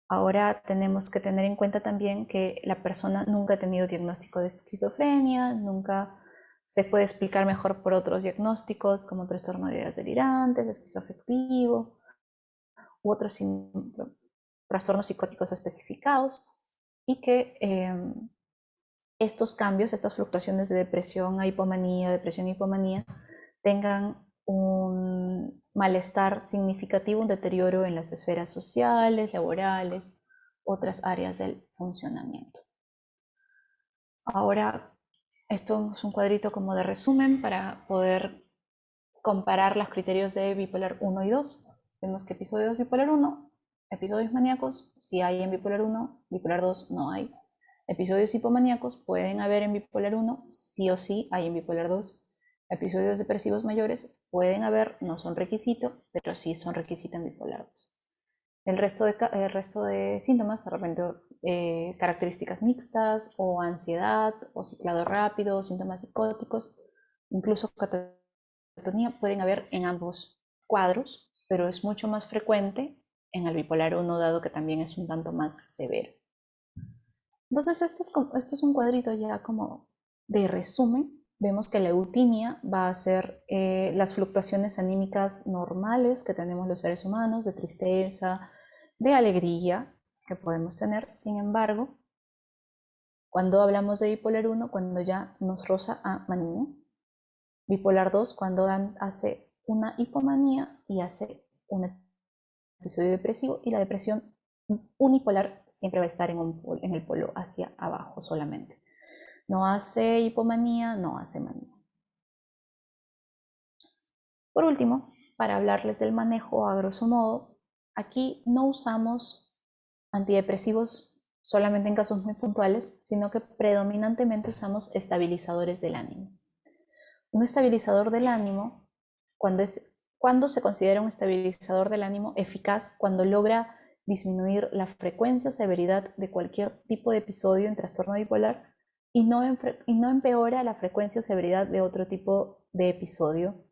Ahora tenemos que tener en cuenta también que la persona nunca ha tenido diagnóstico de esquizofrenia, nunca se puede explicar mejor por otros diagnósticos como trastorno de ideas delirantes, esquizoafectivo u otros trastornos psicóticos especificados, y que estos cambios, estas fluctuaciones de depresión a hipomanía, depresión a hipomanía, tengan un malestar significativo, un deterioro en las esferas sociales, laborales, otras áreas del funcionamiento. Ahora, esto es un cuadrito como de resumen para poder comparar los criterios de bipolar 1 y 2. Vemos que episodios bipolar 1, episodios maníacos, si hay en bipolar 1, bipolar 2 no hay. Episodios hipomaníacos pueden haber en bipolar 1, sí o sí hay en bipolar 2. Episodios depresivos mayores pueden haber, no son requisito, pero sí son requisito en bipolar 2. El resto de síntomas, de repente características mixtas o ansiedad o ciclado rápido, síntomas psicóticos, incluso catatonía pueden haber en ambos cuadros, pero es mucho más frecuente en el bipolar 1 dado que también es un tanto más severo. Entonces esto es un cuadrito ya como de resumen. Vemos que la eutimia va a ser las fluctuaciones anímicas normales que tenemos los seres humanos, de tristeza, de alegría que podemos tener. Sin embargo, cuando hablamos de bipolar 1, cuando ya nos roza a manía. Bipolar 2, cuando hace una hipomanía y hace un episodio depresivo, y la depresión unipolar siempre va a estar en el polo hacia abajo solamente. No hace hipomanía, no hace manía. Por último, para hablarles del manejo a grosso modo, aquí no usamos antidepresivos solamente en casos muy puntuales, sino que predominantemente usamos estabilizadores del ánimo. Un estabilizador del ánimo, cuando se considera un estabilizador del ánimo eficaz, cuando logra disminuir la frecuencia o severidad de cualquier tipo de episodio en trastorno bipolar y no empeora la frecuencia o severidad de otro tipo de episodio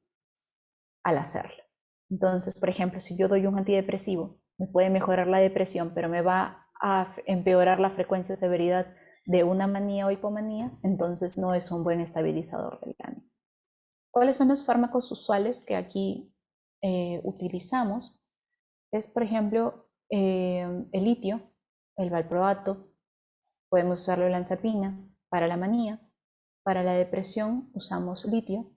al hacerlo. Entonces, por ejemplo, si yo doy un antidepresivo, me puede mejorar la depresión, pero me va a empeorar la frecuencia o severidad de una manía o hipomanía, entonces no es un buen estabilizador del ánimo. ¿Cuáles son los fármacos usuales que aquí utilizamos? Es, por ejemplo, el litio, el valproato, podemos usarlo olanzapina para la manía, para la depresión usamos litio,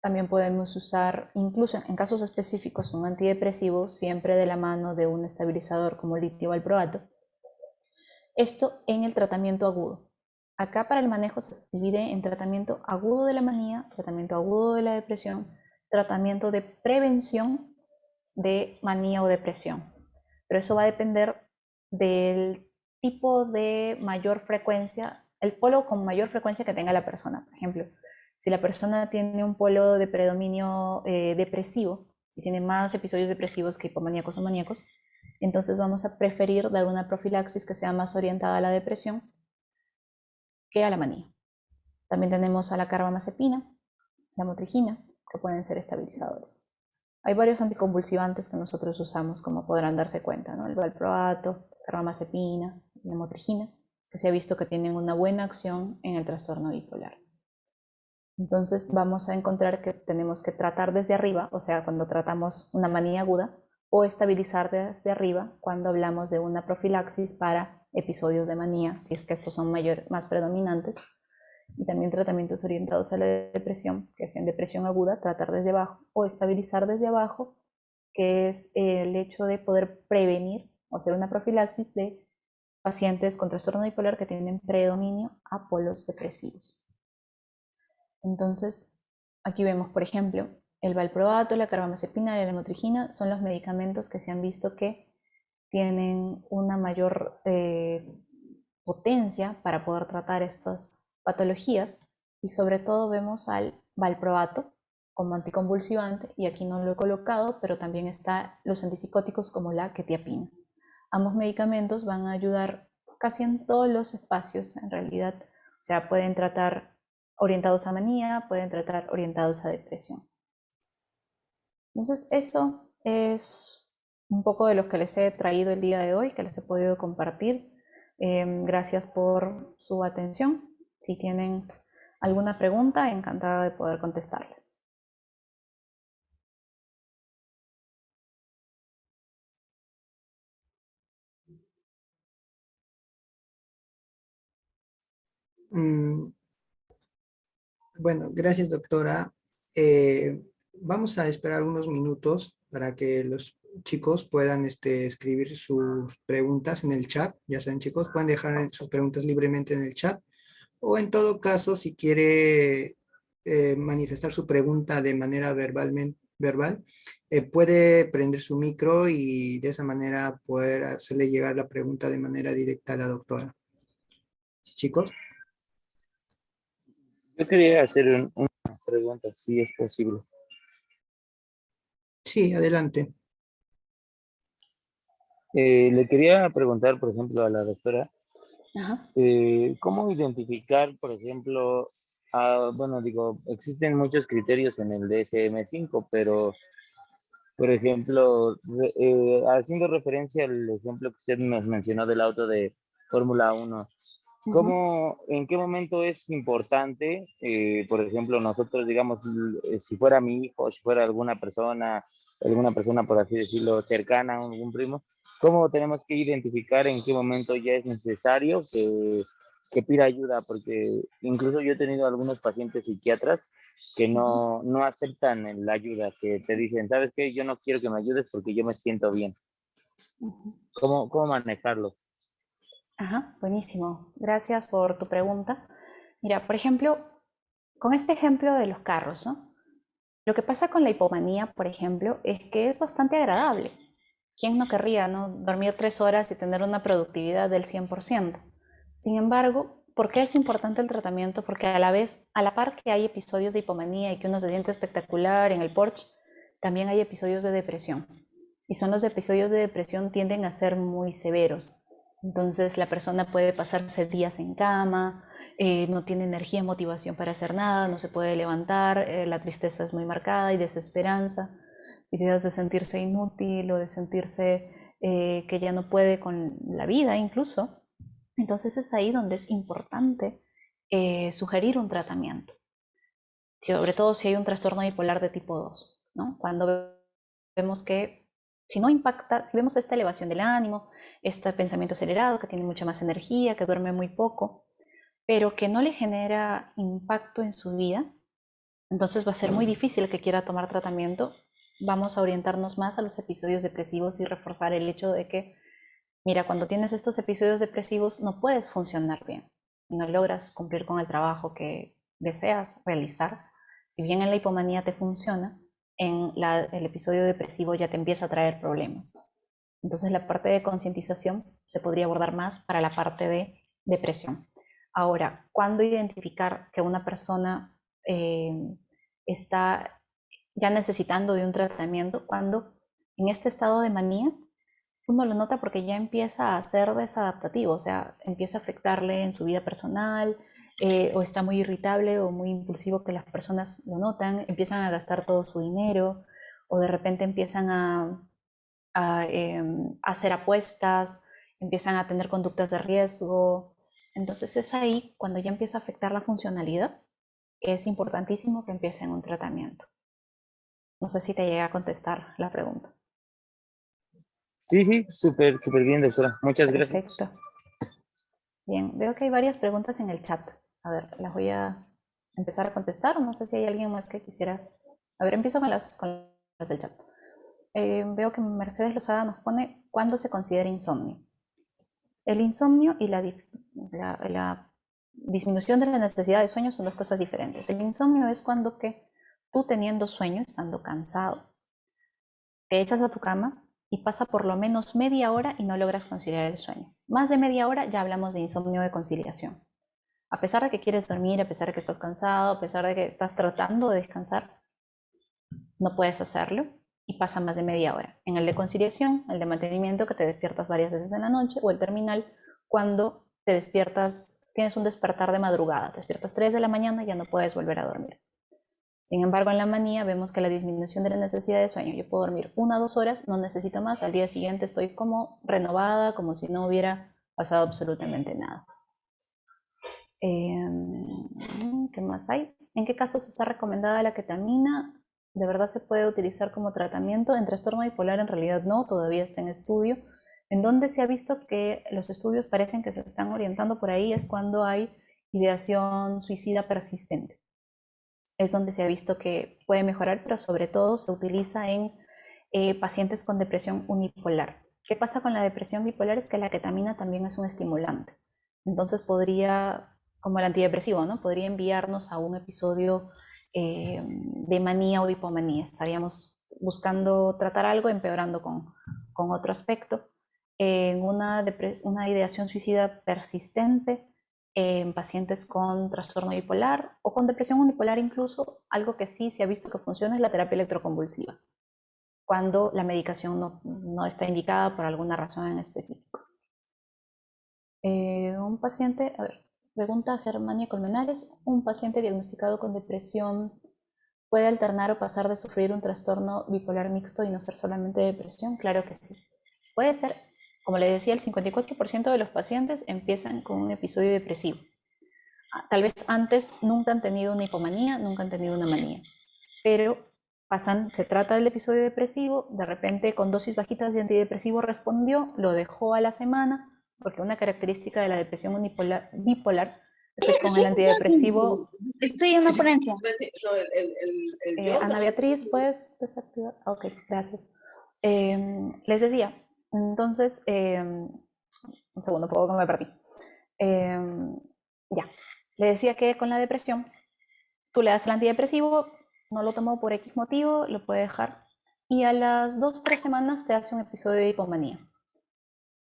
también podemos usar, incluso en casos específicos, un antidepresivo siempre de la mano de un estabilizador como litio o valproato. Esto en el tratamiento agudo. Acá para el manejo se divide en tratamiento agudo de la manía, tratamiento agudo de la depresión, tratamiento de prevención de manía o depresión. Pero eso va a depender del tipo de mayor frecuencia, el polo con mayor frecuencia que tenga la persona. Por ejemplo, si la persona tiene un polo de predominio depresivo, si tiene más episodios depresivos que hipomaníacos o maníacos, entonces vamos a preferir dar una profilaxis que sea más orientada a la depresión que a la manía. También tenemos a la carbamazepina, la motrigina, que pueden ser estabilizadores. Hay varios anticonvulsivantes que nosotros usamos, como podrán darse cuenta, ¿no? El valproato, carbamazepina, la motrigina, que se ha visto que tienen una buena acción en el trastorno bipolar. Entonces vamos a encontrar que tenemos que tratar desde arriba, o sea, cuando tratamos una manía aguda, o estabilizar desde arriba cuando hablamos de una profilaxis para episodios de manía, si es que estos son más predominantes, y también tratamientos orientados a la depresión, que sean depresión aguda, tratar desde abajo, o estabilizar desde abajo, que es el hecho de poder prevenir o hacer una profilaxis de pacientes con trastorno bipolar que tienen predominio a polos depresivos. Entonces, aquí vemos, por ejemplo, el valproato, la carbamazepina y la lamotrigina son los medicamentos que se han visto que tienen una mayor potencia para poder tratar estas patologías, y sobre todo vemos al valproato como anticonvulsivante, y aquí no lo he colocado, pero también están los antipsicóticos como la quetiapina. Ambos medicamentos van a ayudar casi en todos los espacios, en realidad. O sea, pueden tratar orientados a manía, pueden tratar orientados a depresión. Entonces, eso es un poco de lo que les he traído el día de hoy, que les he podido compartir. Gracias por su atención. Si tienen alguna pregunta, encantada de poder contestarles. Mm, Bueno, gracias, doctora. Vamos a esperar unos minutos para que los chicos puedan escribir sus preguntas en el chat. Ya saben, chicos, pueden dejar sus preguntas libremente en el chat. O en todo caso, si quiere manifestar su pregunta de manera verbal, puede prender su micro y de esa manera poder hacerle llegar la pregunta de manera directa a la doctora. ¿Sí, chicos? Yo quería hacer una pregunta, si es posible. Sí, adelante. Le quería preguntar, por ejemplo, a la doctora, Ajá. ¿cómo identificar, por ejemplo, bueno, digo, existen muchos criterios en el DSM-5, pero, por ejemplo, haciendo referencia al ejemplo que usted nos mencionó del auto de Fórmula 1, en qué momento es importante, por ejemplo, nosotros, digamos, si fuera mi hijo, si fuera alguna persona, por así decirlo, cercana a algún primo, cómo tenemos que identificar en qué momento ya es necesario que pida ayuda? Porque incluso yo he tenido algunos pacientes psiquiatras que no aceptan la ayuda, que te dicen, ¿sabes qué? Yo no quiero que me ayudes porque yo me siento bien. ¿Cómo manejarlo? Ajá, buenísimo. Gracias por tu pregunta. Mira, por ejemplo, con este ejemplo de los carros, ¿no? Lo que pasa con la hipomanía, por ejemplo, es que es bastante agradable. ¿Quién no querría, no, dormir 3 horas y tener una productividad del 100%? Sin embargo, ¿por qué es importante el tratamiento? Porque a la vez, a la par que hay episodios de hipomanía y que uno se siente espectacular en el Porsche, también hay episodios de depresión. Y son los episodios de depresión tienden a ser muy severos. Entonces la persona puede pasarse días en cama, no tiene energía y motivación para hacer nada, no se puede levantar, la tristeza es muy marcada y desesperanza, ideas de sentirse inútil o de sentirse que ya no puede con la vida incluso. Entonces es ahí donde es importante sugerir un tratamiento, sobre todo si hay un trastorno bipolar de tipo 2, ¿no? Cuando vemos que si no impacta, si vemos esta elevación del ánimo, este pensamiento acelerado, que tiene mucha más energía, que duerme muy poco, pero que no le genera impacto en su vida, entonces va a ser muy difícil que quiera tomar tratamiento. Vamos a orientarnos más a los episodios depresivos y reforzar el hecho de que, mira, cuando tienes estos episodios depresivos no puedes funcionar bien, no logras cumplir con el trabajo que deseas realizar. Si bien en la hipomanía te funciona, en el episodio depresivo ya te empieza a traer problemas. Entonces la parte de concientización se podría abordar más para la parte de depresión. Ahora, ¿cuándo identificar que una persona está ya necesitando de un tratamiento? Cuando en este estado de manía uno lo nota porque ya empieza a ser desadaptativo, o sea, empieza a afectarle en su vida personal, o está muy irritable o muy impulsivo, que las personas lo notan, empiezan a gastar todo su dinero, o de repente empiezan a hacer apuestas, empiezan a tener conductas de riesgo. Entonces es ahí cuando ya empieza a afectar la funcionalidad, que es importantísimo que empiecen un tratamiento. No sé si te llega a contestar la pregunta. Sí, sí, súper, súper bien, doctora. Muchas gracias. Perfecto. Bien, veo que hay varias preguntas en el chat. A ver, las voy a empezar a contestar. No sé si hay alguien más que quisiera. A ver, empiezo con las del chat. Veo que Mercedes Lozada nos pone: ¿cuándo se considera insomnio? El insomnio y la disminución de la necesidad de sueño son dos cosas diferentes. El insomnio es cuando que tú, teniendo sueño, estando cansado, te echas a tu cama y pasa por lo menos media hora y no logras conciliar el sueño. Más de media hora ya hablamos de insomnio de conciliación. A pesar de que quieres dormir, a pesar de que estás cansado, a pesar de que estás tratando de descansar, no puedes hacerlo y pasa más de media hora. En el de conciliación, el de mantenimiento, que te despiertas varias veces en la noche, o el terminal, cuando te despiertas, tienes un despertar de madrugada, te despiertas 3 de la mañana y ya no puedes volver a dormir. Sin embargo, en la manía vemos que la disminución de la necesidad de sueño, yo puedo dormir 1 o 2 horas, no necesito más, al día siguiente estoy como renovada, como si no hubiera pasado absolutamente nada. ¿Qué más hay? ¿En qué casos está recomendada la ketamina? ¿De verdad se puede utilizar como tratamiento? En trastorno bipolar en realidad no, todavía está en estudio. En donde se ha visto que los estudios parecen que se están orientando por ahí es cuando hay ideación suicida persistente. Es donde se ha visto que puede mejorar, pero sobre todo se utiliza en pacientes con depresión unipolar. ¿Qué pasa con la depresión bipolar? Es que la ketamina también es un estimulante. Entonces podría, como el antidepresivo, ¿no? Podría enviarnos a un episodio de manía o hipomanía. Estaríamos buscando tratar algo, empeorando con otro aspecto. En una ideación suicida persistente, en pacientes con trastorno bipolar o con depresión unipolar incluso, algo que sí se ha visto que funciona es la terapia electroconvulsiva, cuando la medicación no está indicada por alguna razón en específico. Un paciente, a ver, pregunta Germania Colmenares, ¿un paciente diagnosticado con depresión puede alternar o pasar de sufrir un trastorno bipolar mixto y no ser solamente depresión? Claro que sí. Puede ser, como le decía, el 54% de los pacientes empiezan con un episodio depresivo. Tal vez antes nunca han tenido una hipomanía, nunca han tenido una manía, pero se trata del episodio depresivo, de repente con dosis bajitas de antidepresivo respondió, lo dejó a la semana, porque una característica de la depresión bipolar es que con el antidepresivo... Estoy en una ponencia. Ana Beatriz, ¿puedes desactivar? Ok, gracias. Les decía, entonces, un segundo, puedo que me perdí. Ya, le decía que con la depresión, tú le das el antidepresivo, no lo tomó por X motivo, lo puede dejar, y a las 2-3 semanas te hace un episodio de hipomanía.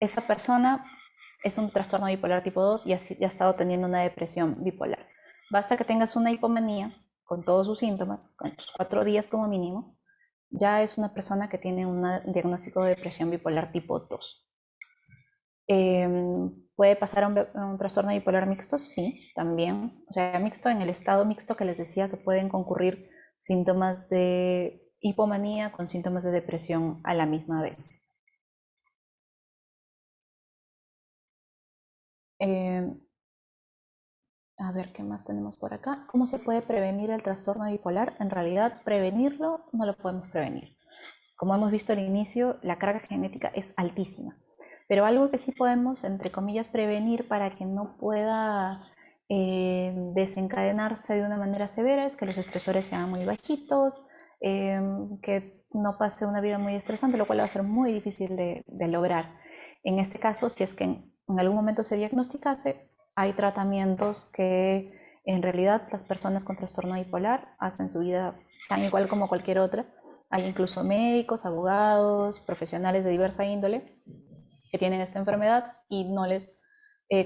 Esa persona es un trastorno bipolar tipo 2 y ha estado teniendo una depresión bipolar. Basta que tengas una hipomanía con todos sus síntomas, con 4 días como mínimo, ya es una persona que tiene un diagnóstico de depresión bipolar tipo 2. ¿Puede pasar a un trastorno bipolar mixto? Sí, también. O sea, mixto en el estado mixto que les decía que pueden concurrir síntomas de hipomanía con síntomas de depresión a la misma vez. A ver, ¿qué más tenemos por acá? ¿Cómo se puede prevenir el trastorno bipolar? En realidad, prevenirlo no lo podemos prevenir. Como hemos visto al inicio, la carga genética es altísima. Pero algo que sí podemos, entre comillas, prevenir para que no pueda desencadenarse de una manera severa es que los estresores sean muy bajitos, que no pase una vida muy estresante, lo cual va a ser muy difícil de lograr. En este caso, si es que en algún momento se diagnosticase, hay tratamientos que en realidad las personas con trastorno bipolar hacen su vida tan igual como cualquier otra. Hay incluso médicos, abogados, profesionales de diversa índole que tienen esta enfermedad y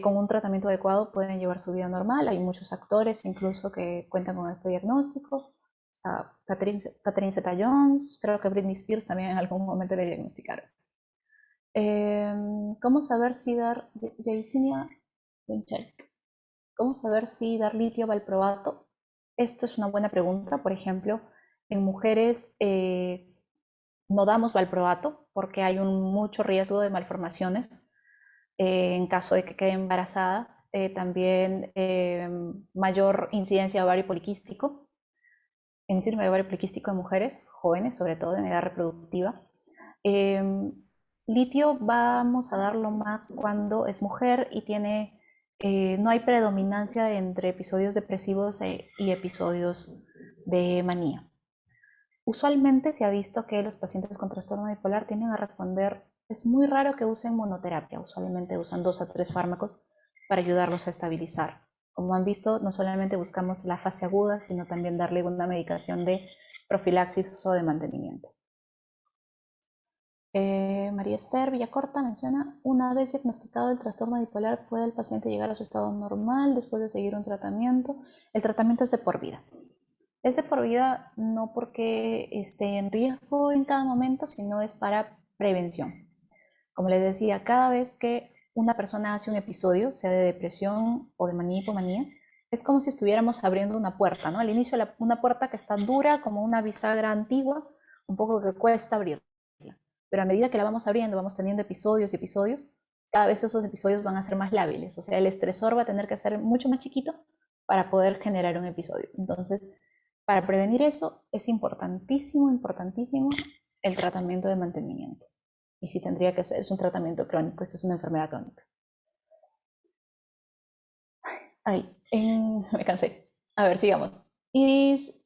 con un tratamiento adecuado pueden llevar su vida normal. Hay muchos actores incluso que cuentan con este diagnóstico. Está Catherine Zeta-Jones, creo que Britney Spears también en algún momento le diagnosticaron. ¿Cómo saber si dar ¿Cómo saber si dar litio valproato? Esto es una buena pregunta. Por ejemplo, en mujeres no damos valproato porque hay mucho riesgo de malformaciones en caso de que quede embarazada. También mayor incidencia de ovario poliquístico, en síndrome de ovario poliquístico en mujeres jóvenes, sobre todo en edad reproductiva. Litio vamos a darlo más cuando es mujer y no hay predominancia entre episodios depresivos y episodios de manía. Usualmente se ha visto que los pacientes con trastorno bipolar tienden a responder, es muy raro que usen monoterapia, usualmente usan 2 a 3 fármacos para ayudarlos a estabilizar. Como han visto, no solamente buscamos la fase aguda, sino también darle una medicación de profilaxis o de mantenimiento. María Esther Villacorta menciona, una vez diagnosticado el trastorno bipolar, ¿puede el paciente llegar a su estado normal después de seguir un tratamiento? El tratamiento es de por vida. Es de por vida no porque esté en riesgo en cada momento, sino es para prevención. Como les decía, cada vez que una persona hace un episodio, sea de depresión o de manía y hipomanía, es como si estuviéramos abriendo una puerta, ¿no? Al inicio una puerta que está dura, como una bisagra antigua, un poco que cuesta abrirla. Pero a medida que la vamos abriendo, vamos teniendo episodios y episodios, cada vez esos episodios van a ser más lábiles. O sea, el estresor va a tener que ser mucho más chiquito para poder generar un episodio. Entonces, para prevenir eso, es importantísimo, importantísimo el tratamiento de mantenimiento. Y si tendría que ser, es un tratamiento crónico, esto es una enfermedad crónica. Me cansé. A ver, sigamos. Iris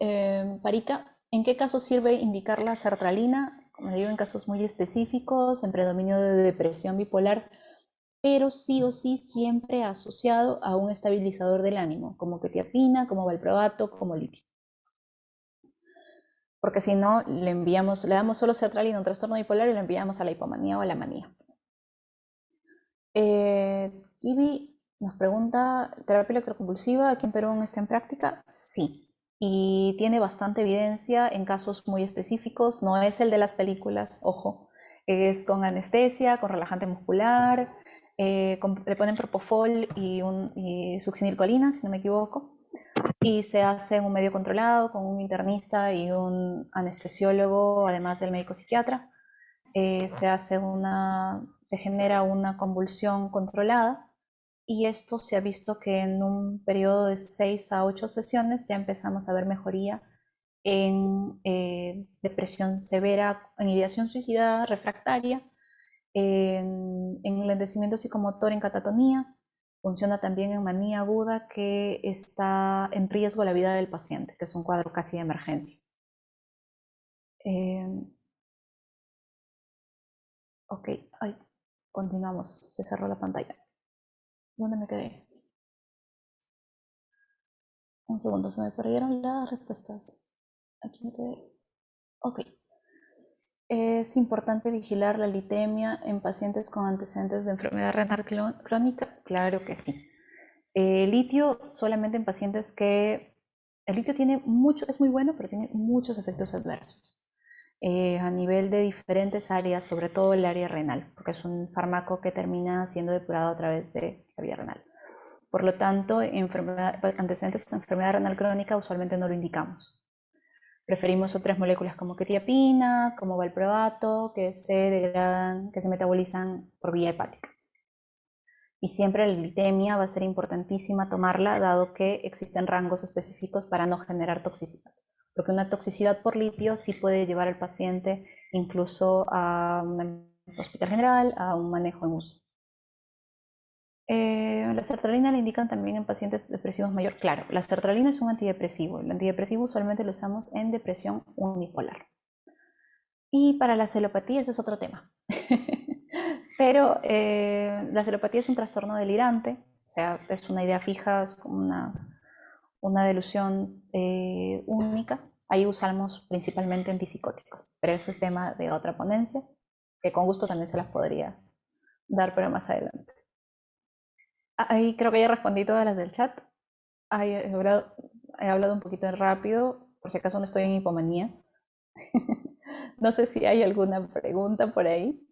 Parica, ¿en qué caso sirve indicar la sertralina? Como le digo, en casos muy específicos, en predominio de depresión bipolar, pero sí o sí siempre asociado a un estabilizador del ánimo, como quetiapina, como valproato, como litio. Porque si no, le damos solo sertralina a un trastorno bipolar y lo enviamos a la hipomanía o a la manía. Kibi nos pregunta, ¿terapia electroconvulsiva aquí en Perú aún está en práctica? Sí, y tiene bastante evidencia en casos muy específicos, no es el de las películas, ojo, es con anestesia, con relajante muscular, le ponen propofol y succinilcolina, si no me equivoco, y se hace en un medio controlado con un internista y un anestesiólogo, además del médico psiquiatra. Se genera una convulsión controlada y esto se ha visto que en un periodo de 6 a 8 sesiones ya empezamos a ver mejoría en depresión severa, en ideación suicida refractaria, en enlentecimiento psicomotor en catatonía, funciona también en manía aguda que está en riesgo la vida del paciente, que es un cuadro casi de emergencia. Ok, continuamos, se cerró la pantalla. ¿Dónde me quedé? Un segundo, se me perdieron las respuestas. Aquí me quedé. Ok. ¿Es importante vigilar la litemia en pacientes con antecedentes de enfermedad renal crónica? Claro que sí. El litio solamente en pacientes que... El litio es muy bueno, pero tiene muchos efectos adversos. A nivel de diferentes áreas, sobre todo el área renal, porque es un fármaco que termina siendo depurado a través de la vía renal. Por lo tanto, antecedentes de enfermedad renal crónica usualmente no lo indicamos. Preferimos otras moléculas como quetiapina, como valproato, que se degradan, que se metabolizan por vía hepática. Y siempre la litemia va a ser importantísima tomarla, dado que existen rangos específicos para no generar toxicidad. Porque una toxicidad por litio sí puede llevar al paciente incluso a un hospital general, a un manejo en UCI. La sertralina la indican también en pacientes depresivos mayor. Claro, la sertralina es un antidepresivo. El antidepresivo usualmente lo usamos en depresión unipolar. Y para la celopatía ese es otro tema. Pero la celopatía es un trastorno delirante, o sea, es una idea fija, es como una delusión única. Ahí usamos principalmente antipsicóticos, pero eso es tema de otra ponencia, que con gusto también se las podría dar, pero más adelante. Ahí creo que ya respondí todas las del chat. Ahí he hablado un poquito rápido, por si acaso no estoy en hipomanía. No sé si hay alguna pregunta por ahí.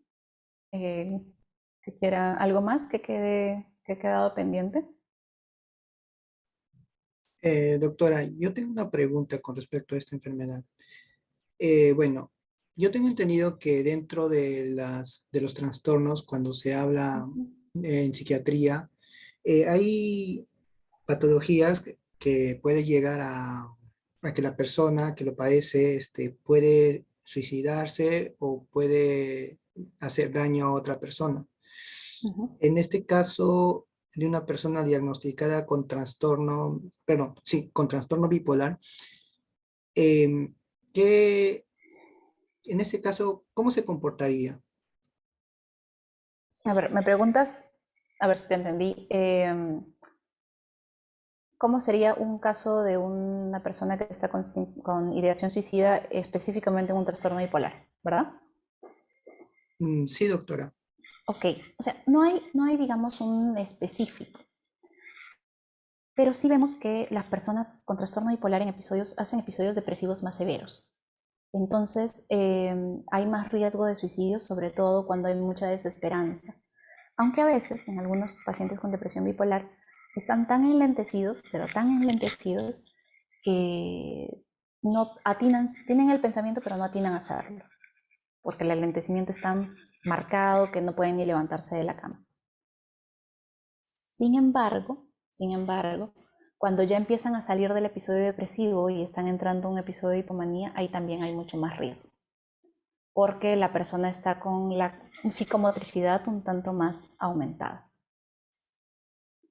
Que quiera algo más que ha quedado pendiente. Doctora, yo tengo una pregunta con respecto a esta enfermedad. Bueno, yo tengo entendido que dentro de los trastornos, cuando se habla en psiquiatría, hay patologías que puede llegar a que la persona que lo padece puede suicidarse o puede hacer daño a otra persona. En este caso de una persona diagnosticada con trastorno, perdón, sí, con trastorno bipolar, eh, ¿qué, en ese caso, cómo se comportaría? A ver, me preguntas, a ver si te entendí. ¿Cómo sería un caso de una persona que está con ideación suicida específicamente en un trastorno bipolar, verdad? Sí, doctora. Ok, o sea, no hay, digamos, un específico, pero sí vemos que las personas con trastorno bipolar hacen episodios depresivos más severos. Entonces, hay más riesgo de suicidio, sobre todo cuando hay mucha desesperanza. Aunque a veces, en algunos pacientes con depresión bipolar, están tan enlentecidos, pero tan enlentecidos, que no atinan, tienen el pensamiento, pero no atinan a hacerlo, porque el enlentecimiento es tan marcado que no pueden ni levantarse de la cama. Sin embargo, cuando ya empiezan a salir del episodio depresivo y están entrando a un episodio de hipomanía, ahí también hay mucho más riesgo, porque la persona está con la psicomotricidad un tanto más aumentada.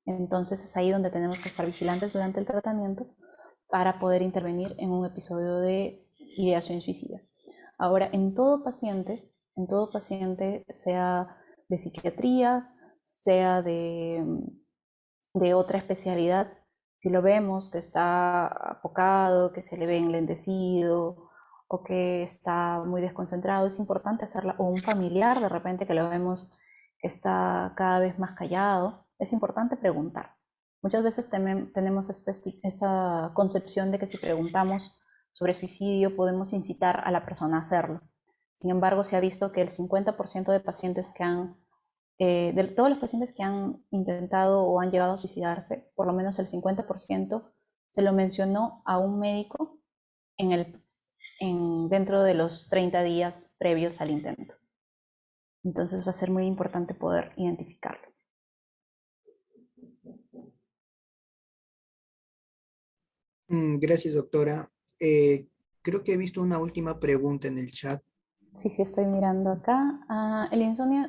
Entonces es ahí donde tenemos que estar vigilantes durante el tratamiento para poder intervenir en un episodio de ideación suicida. Ahora, en todo paciente, sea de psiquiatría, sea de otra especialidad, si lo vemos que está apocado, que se le ve enlentecido o que está muy desconcentrado, es importante hacerla, o un familiar de repente que lo vemos que está cada vez más callado, es importante preguntar. Muchas veces tenemos esta concepción de que si preguntamos sobre suicidio podemos incitar a la persona a hacerlo. Sin embargo, se ha visto que el 50% de pacientes de todos los pacientes que han intentado o han llegado a suicidarse, por lo menos el 50% se lo mencionó a un médico dentro de los 30 días previos al intento. Entonces va a ser muy importante poder identificarlo. Gracias, doctora. Creo que he visto una última pregunta en el chat. Sí, estoy mirando acá. El insomnio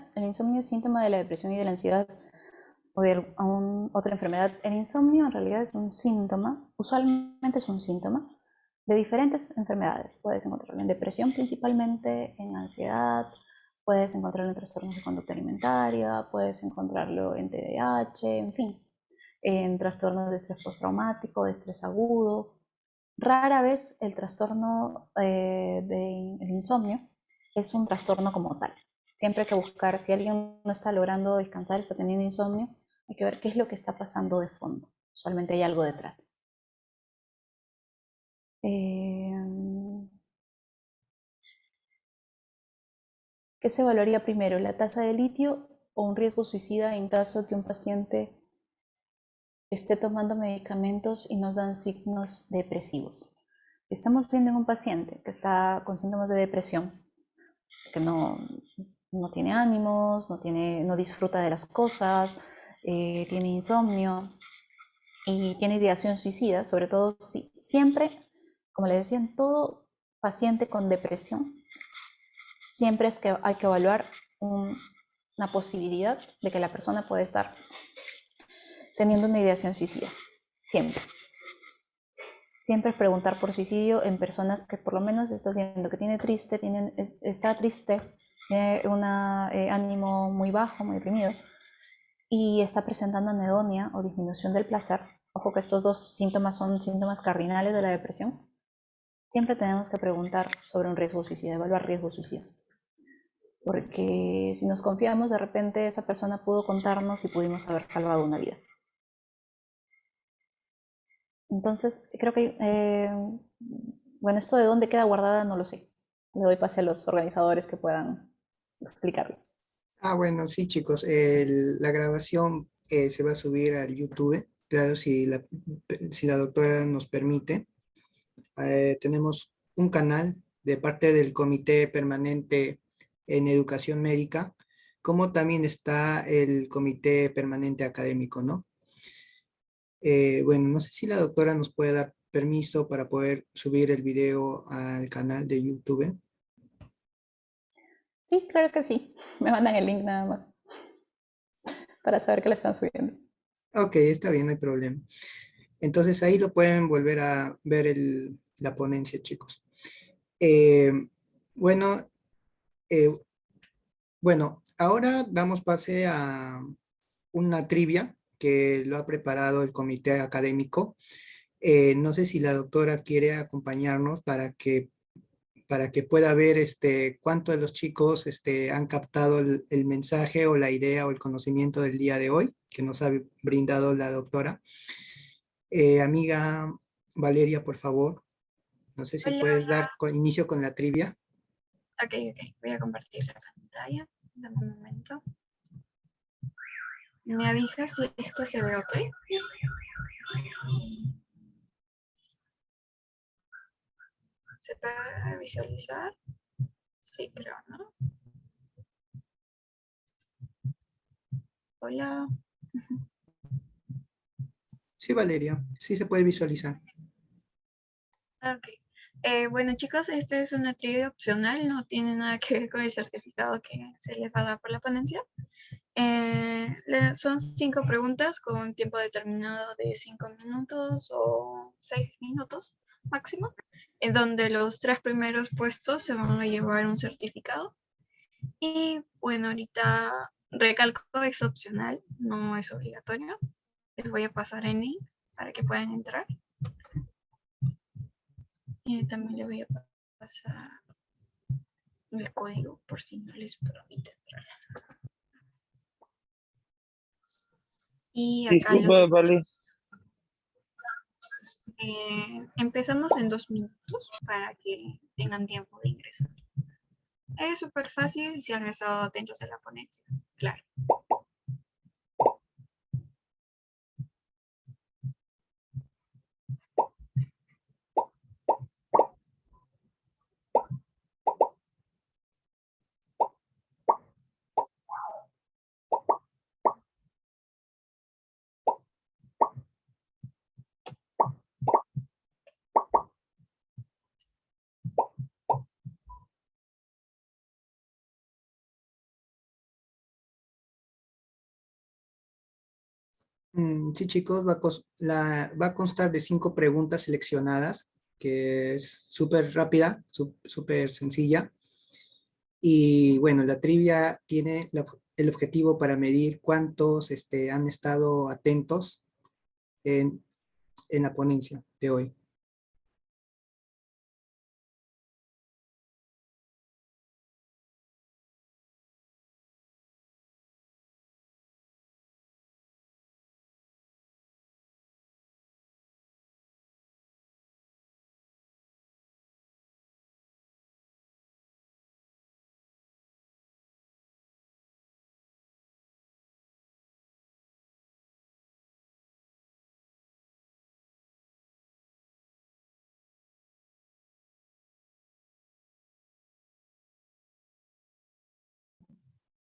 es síntoma de la depresión y de la ansiedad o de otra enfermedad. El insomnio en realidad es un síntoma, usualmente es un síntoma de diferentes enfermedades. Puedes encontrarlo en depresión principalmente, en ansiedad, puedes encontrarlo en trastornos de conducta alimentaria, puedes encontrarlo en TDAH, en fin, en trastornos de estrés postraumático, de estrés agudo. Rara vez el trastorno del insomnio es un trastorno como tal. Siempre hay que buscar, si alguien no está logrando descansar, está teniendo insomnio, hay que ver qué es lo que está pasando de fondo. Usualmente hay algo detrás. ¿Qué se evaluaría primero, la tasa de litio o un riesgo suicida en caso que un paciente esté tomando medicamentos y nos dan signos depresivos? Si estamos viendo en un paciente que está con síntomas de depresión, que no tiene ánimos, no disfruta de las cosas, tiene insomnio y tiene ideación suicida, sobre todo siempre, como les decía, en todo paciente con depresión, siempre es que hay que evaluar una posibilidad de que la persona puede estar teniendo una ideación suicida. Siempre. Siempre es preguntar por suicidio en personas que por lo menos estás viendo que está triste, tiene un ánimo muy bajo, muy deprimido, y está presentando anedonia o disminución del placer. Ojo que estos dos síntomas son síntomas cardinales de la depresión. Siempre tenemos que preguntar sobre un riesgo suicida, evaluar riesgo suicida. Porque si nos confiamos, de repente esa persona pudo contarnos y pudimos haber salvado una vida. Entonces, creo que, bueno, esto de dónde queda guardada no lo sé. Le doy pase a los organizadores que puedan explicarlo. Bueno, sí, chicos, la grabación se va a subir al YouTube. Claro, si la doctora nos permite. Tenemos un canal de parte del Comité Permanente en Educación Médica, como también está el Comité Permanente Académico, ¿no? Bueno, no sé si la doctora nos puede dar permiso para poder subir el video al canal de YouTube. Sí, claro que sí. Me mandan el link nada más para saber que lo están subiendo. Ok, está bien, no hay problema. Entonces ahí lo pueden volver a ver la ponencia, chicos. Eh, bueno, eh, bueno, ahora damos pase a una trivia que lo ha preparado el comité académico. No sé si la doctora quiere acompañarnos para que para que pueda ver cuánto de los chicos han captado el mensaje o la idea o el conocimiento del día de hoy que nos ha brindado la doctora. Amiga Valeria, por favor, no sé si Hola, puedes hola. dar inicio con la trivia. Ok, voy a compartir la pantalla. Dame un momento. ¿Me avisas si es que se ve ok? ¿Se puede visualizar? Sí, creo, ¿no? Hola. Sí, Valeria, sí se puede visualizar. Ok. Bueno, chicos, esta es una trivia opcional, no tiene nada que ver con el certificado que se les va a dar por la ponencia. Son 5 preguntas con un tiempo determinado de 5 minutos o 6 minutos máximo, en donde los 3 primeros puestos se van a llevar un certificado. Y bueno, ahorita recalco, es opcional, no es obligatorio. Les voy a pasar el link para que puedan entrar. Y también les voy a pasar el código por si no les permite entrar. Y acá Disculpa, vale. empezamos en 2 minutos para que tengan tiempo de ingresar. Es súper fácil si han estado atentos a la ponencia, claro. Sí, chicos, va a constar de 5 preguntas seleccionadas, que es súper rápida, súper sencilla. Y bueno, la trivia tiene el objetivo para medir cuántos han estado atentos en, en la ponencia de hoy.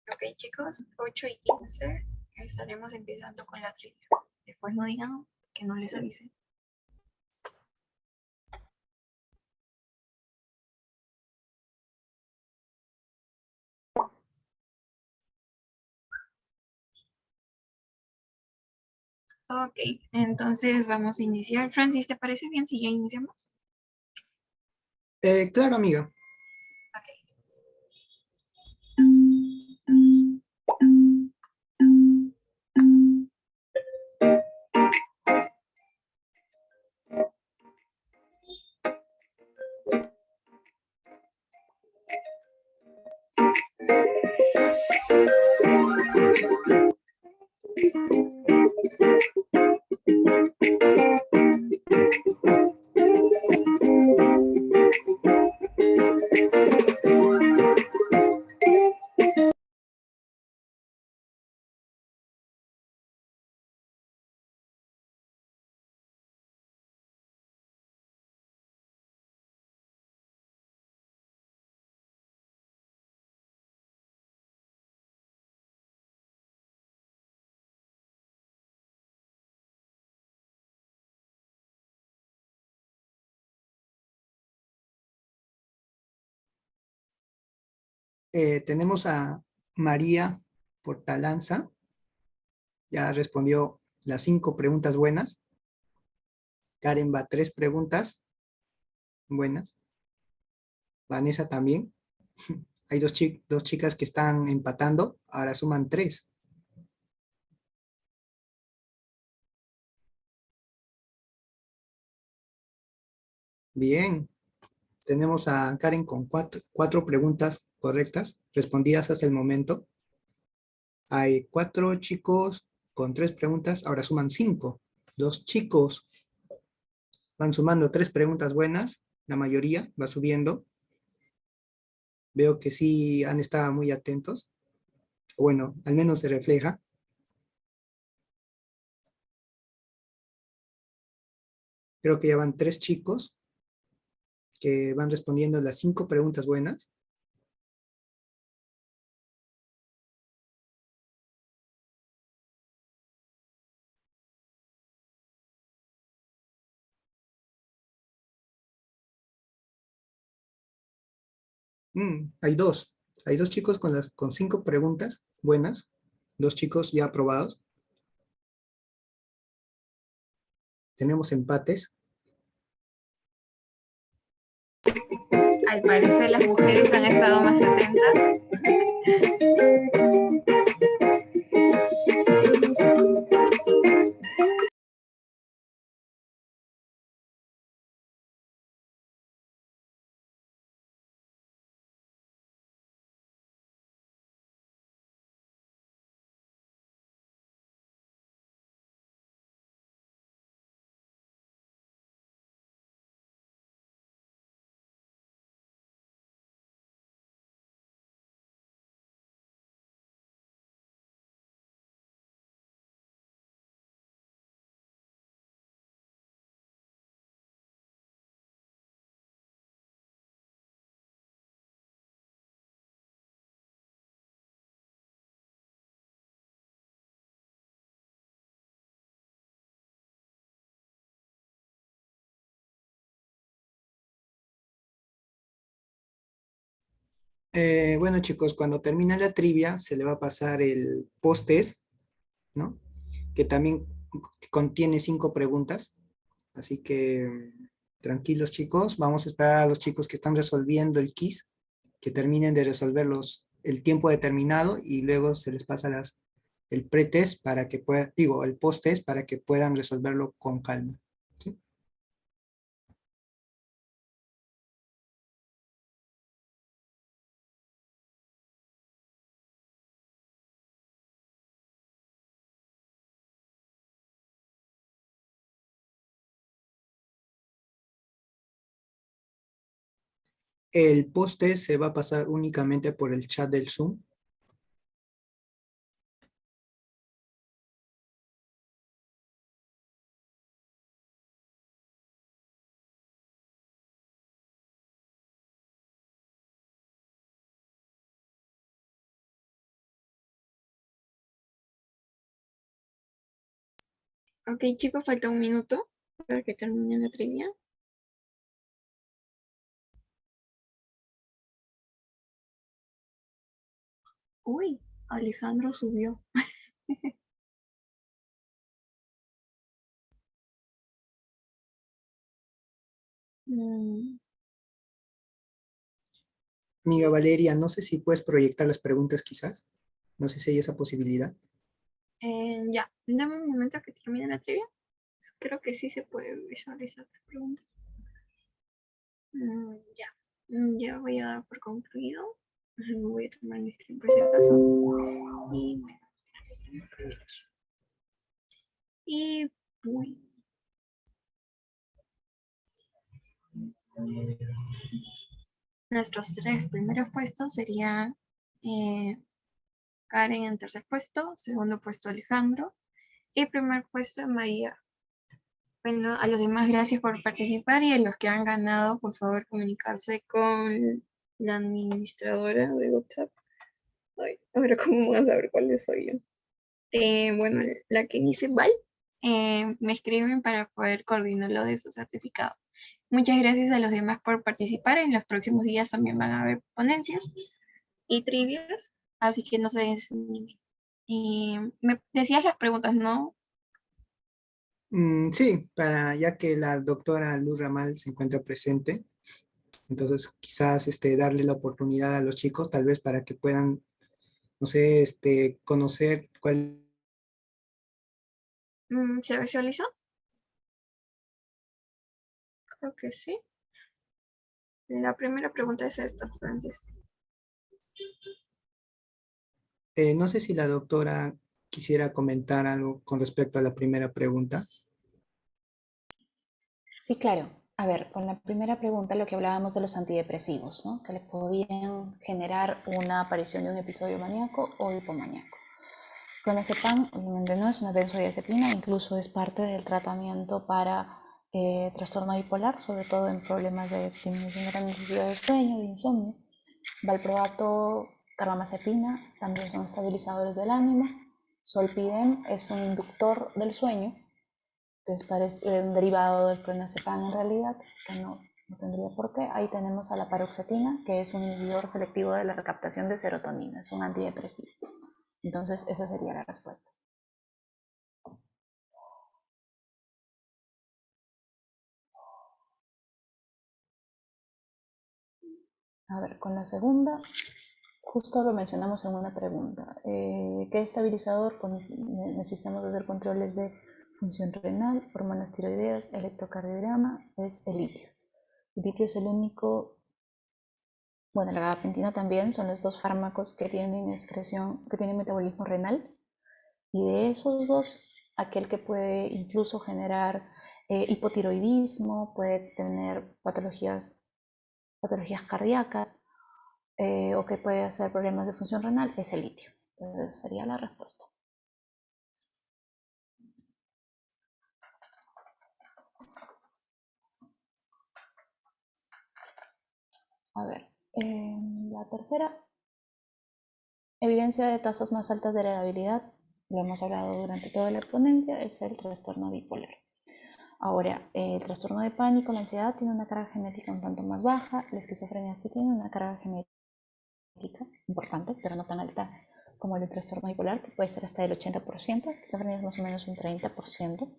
Ok, chicos, 8:15 estaremos empezando con la trivia. Después no digan que no les avise. Ok, entonces vamos a iniciar. Francis, ¿te parece bien si ya iniciamos? Claro, amiga. Ok. Tenemos a María Portalanza. Ya respondió las 5 preguntas buenas. Karen va 3 preguntas buenas. Vanessa también. Hay dos chicas que están empatando. Ahora suman 3. Bien. Tenemos a Karen con cuatro preguntas correctas, respondidas hasta el momento. Hay 4 chicos con 3 preguntas, ahora suman 5. 2 chicos van sumando 3 preguntas buenas, la mayoría va subiendo. Veo que sí han estado muy atentos. Bueno, al menos se refleja. Creo que ya van 3 chicos que van respondiendo las 5 preguntas buenas. Hay dos. Hay 2 chicos con 5 preguntas buenas. 2 chicos ya aprobados. Tenemos empates. Al parecer las mujeres han estado más atentas. Bueno, chicos, cuando termina la trivia se le va a pasar el post-test, ¿no? Que también contiene 5 preguntas. Así que tranquilos, chicos. Vamos a esperar a los chicos que están resolviendo el quiz, que terminen de resolverlos el tiempo determinado y luego se les pasa el pre-test para que puedan, digo, el post-test para que puedan resolverlo con calma. ¿Sí? El post-test se va a pasar únicamente por el chat del Zoom. Ok, chicos, falta un minuto para que termine la trivia. Uy, Alejandro subió. Mm, Amiga Valeria, no sé si puedes proyectar las preguntas quizás. No sé si hay esa posibilidad. ya, dame un momento que termine la trivia. Creo que sí se puede visualizar las preguntas. Ya, ya voy a dar por concluido. Me voy a tomar mi screen por si acaso. Y bueno, y bueno, nuestros 3 primeros puestos serían Karen en tercer puesto, segundo puesto Alejandro y primer puesto María. Bueno, a los demás gracias por participar y a los que han ganado, por favor, comunicarse con la administradora de WhatsApp. Ay, ahora, ¿cómo vas a saber cuál soy yo? Bueno, la que dice Val, me escriben para poder coordinar lo de su certificado. Muchas gracias a los demás por participar. En los próximos días también van a haber ponencias y trivias, así que no se desanimen. Me decías las preguntas, ¿no? Sí, ya que la doctora Luz Ramal se encuentra presente, entonces quizás darle la oportunidad a los chicos, tal vez para que puedan, no sé, conocer cuál. ¿Se visualizó? Creo que sí. La primera pregunta es esta, Francis. No sé si la doctora quisiera comentar algo con respecto a la primera pregunta. Sí, claro. A ver, con la primera pregunta lo que hablábamos de los antidepresivos, ¿no? Que le podían generar una aparición de un episodio maníaco o hipomaníaco. Clonazepam obviamente no es una benzodiazepina, incluso es parte del tratamiento para trastorno bipolar, sobre todo en problemas de disminución de la necesidad de sueño, de insomnio. Valproato, carbamazepina también son estabilizadores del ánimo. Zolpidem es un inductor del sueño, que es un derivado del clonazepam en realidad, que no tendría por qué. Ahí tenemos a la paroxetina, que es un inhibidor selectivo de la recaptación de serotonina, es un antidepresivo. Entonces, esa sería la respuesta. A ver, con la segunda, justo lo mencionamos en una pregunta. ¿Qué estabilizador necesitamos hacer controles de función renal, hormonas tiroideas, electrocardiograma? Es el litio. El litio es el único, bueno, la gabapentina también, son los dos fármacos que tienen excreción, que tienen metabolismo renal. Y de esos dos, aquel que puede incluso generar hipotiroidismo, puede tener patologías cardíacas, o que puede hacer problemas de función renal es el litio. Entonces sería la respuesta. A ver, la tercera, evidencia de tasas más altas de heredabilidad, lo hemos hablado durante toda la ponencia, es el trastorno bipolar. Ahora, el trastorno de pánico, la ansiedad tiene una carga genética un tanto más baja, la esquizofrenia sí tiene una carga genética importante, pero no tan alta como el del trastorno bipolar, que puede ser hasta el 80%, esquizofrenia es más o menos un 30%,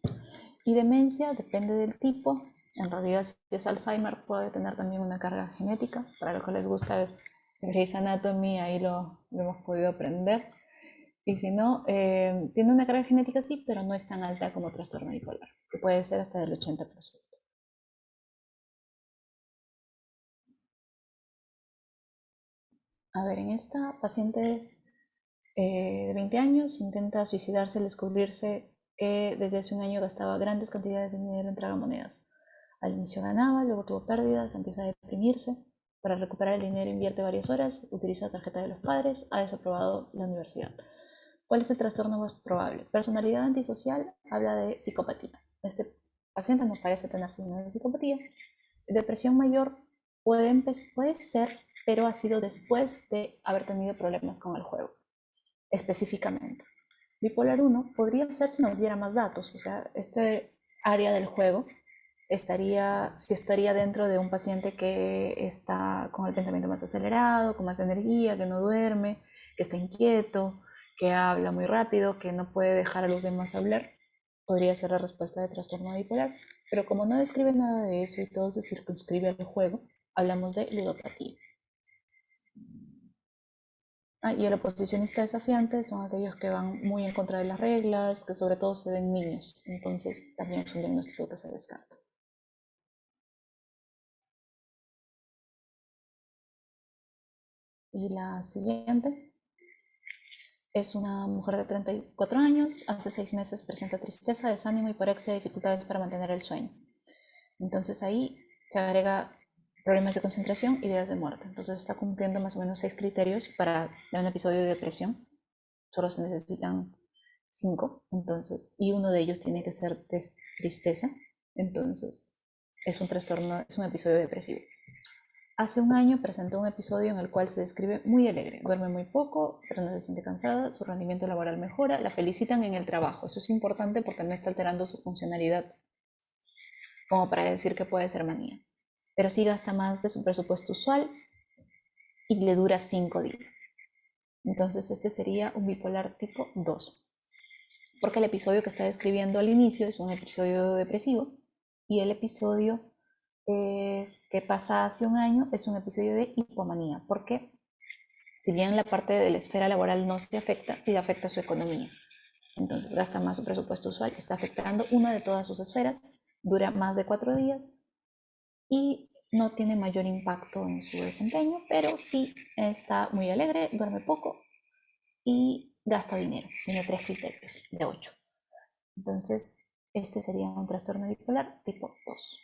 y demencia depende del tipo, en realidad si es Alzheimer puede tener también una carga genética, para los que les gusta el Grey's Anatomy, ahí lo hemos podido aprender, y si no, tiene una carga genética sí, pero no es tan alta como trastorno bipolar, que puede ser hasta del 80%. A ver, en esta paciente de 20 años intenta suicidarse al descubrirse que desde hace un año gastaba grandes cantidades de dinero en tragamonedas. Al inicio ganaba, luego tuvo pérdidas, empieza a deprimirse. Para recuperar el dinero invierte varias horas, utiliza tarjeta de los padres, ha desaprobado la universidad. ¿Cuál es el trastorno más probable? Personalidad antisocial habla de psicopatía. Este paciente no parece tener signos de psicopatía. Depresión mayor puede ser, pero ha sido después de haber tenido problemas con el juego, específicamente. Bipolar 1 podría ser si nos diera más datos, o sea, este área del juego si estaría dentro de un paciente que está con el pensamiento más acelerado, con más energía, que no duerme, que está inquieto, que habla muy rápido, que no puede dejar a los demás hablar, podría ser la respuesta de trastorno bipolar. Pero como no describe nada de eso y todo se circunscribe al juego, hablamos de ludopatía. Y el oposicionista desafiante son aquellos que van muy en contra de las reglas, que sobre todo se ven niños, entonces también es un diagnóstico que se descarta. Y la siguiente es una mujer de 34 años, hace 6 meses presenta tristeza, desánimo, hiporexia, dificultades para mantener el sueño. Entonces ahí se agrega problemas de concentración y ideas de muerte. Entonces está cumpliendo más o menos 6 criterios para un episodio de depresión. Solo se necesitan 5, entonces, y uno de ellos tiene que ser de tristeza. Entonces es un trastorno, es un episodio depresivo. Hace un año presentó un episodio en el cual se describe muy alegre, duerme muy poco, pero no se siente cansada, su rendimiento laboral mejora, la felicitan en el trabajo. Eso es importante porque no está alterando su funcionalidad como para decir que puede ser manía. Pero sí gasta más de su presupuesto usual y le dura 5 días. Entonces este sería un bipolar tipo 2. Porque el episodio que está describiendo al inicio es un episodio depresivo y el episodio que pasa hace un año es un episodio de hipomanía, porque si bien la parte de la esfera laboral no se afecta, sí afecta su economía. Entonces gasta más su presupuesto usual, está afectando una de todas sus esferas, dura más de 4 días y no tiene mayor impacto en su desempeño, pero sí está muy alegre, duerme poco y gasta dinero. Tiene 3 criterios de 8. Entonces, este sería un trastorno bipolar tipo 2.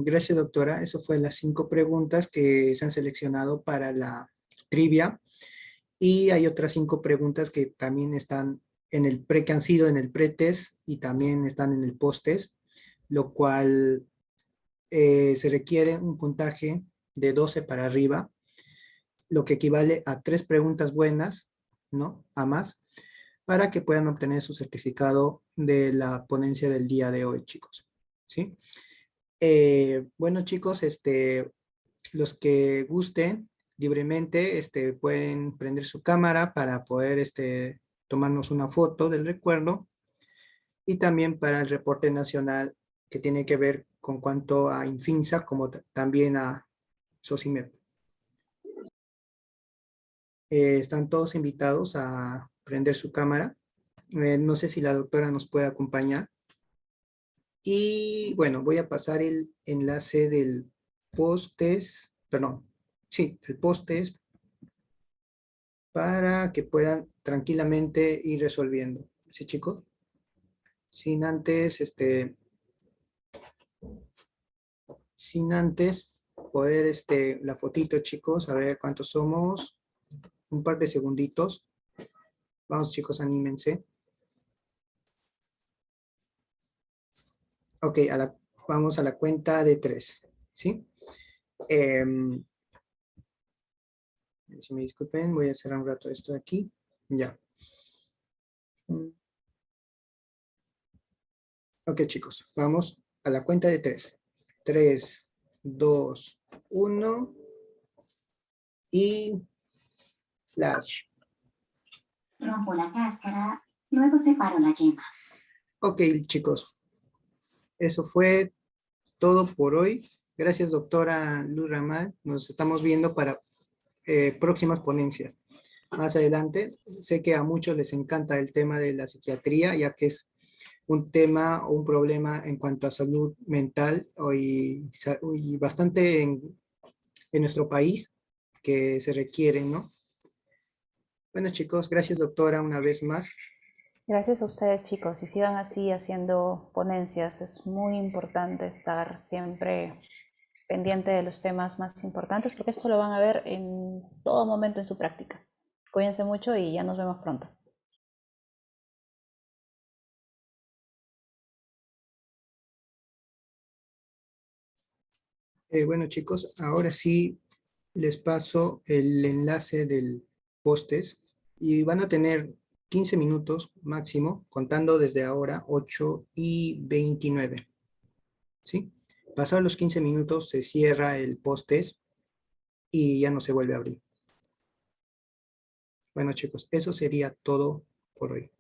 Gracias, doctora. Eso fue las 5 preguntas que se han seleccionado para la trivia. Y hay otras 5 preguntas que también están en el que han sido en el pretest y también están en el posttest, lo cual se requiere un puntaje de 12 para arriba, lo que equivale a 3 preguntas buenas, ¿no? A más, para que puedan obtener su certificado de la ponencia del día de hoy, chicos. ¿Sí? Bueno, chicos, los que gusten libremente, pueden prender su cámara para poder, tomarnos una foto del recuerdo y también para el reporte nacional que tiene que ver con cuanto a Infinsa como también a SOCIMED. Están todos invitados a prender su cámara. No sé si la doctora nos puede acompañar. Y bueno, voy a pasar el enlace del post-test, perdón, sí, el post-test para que puedan tranquilamente ir resolviendo. ¿Sí, chicos? Sin antes, sin antes poder, la fotito, chicos, a ver cuántos somos. Un par de segunditos. Vamos, chicos, anímense. Ok, vamos a la cuenta de 3, ¿sí? Si me disculpen, voy a cerrar un rato esto de aquí. Ya. Ok, chicos, vamos a la cuenta de 3. 3, 2, 1 y flash. Rompo la cáscara, luego separo las yemas. Ok, chicos, eso fue todo por hoy. Gracias, doctora Luz Ramal. Nos estamos viendo para próximas ponencias. Más adelante, sé que a muchos les encanta el tema de la psiquiatría, ya que es un tema o un problema en cuanto a salud mental y bastante en nuestro país que se requieren, ¿no? Bueno, chicos, gracias, doctora, una vez más. Gracias a ustedes, chicos, y sigan así haciendo ponencias. Es muy importante estar siempre pendiente de los temas más importantes, porque esto lo van a ver en todo momento en su práctica. Cuídense mucho y ya nos vemos pronto. Bueno, chicos, ahora sí les paso el enlace del postes y van a tener 15 minutos máximo, contando desde ahora 8:29. ¿Sí? Pasados los 15 minutos se cierra el postes y ya no se vuelve a abrir. Bueno, chicos, eso sería todo por hoy.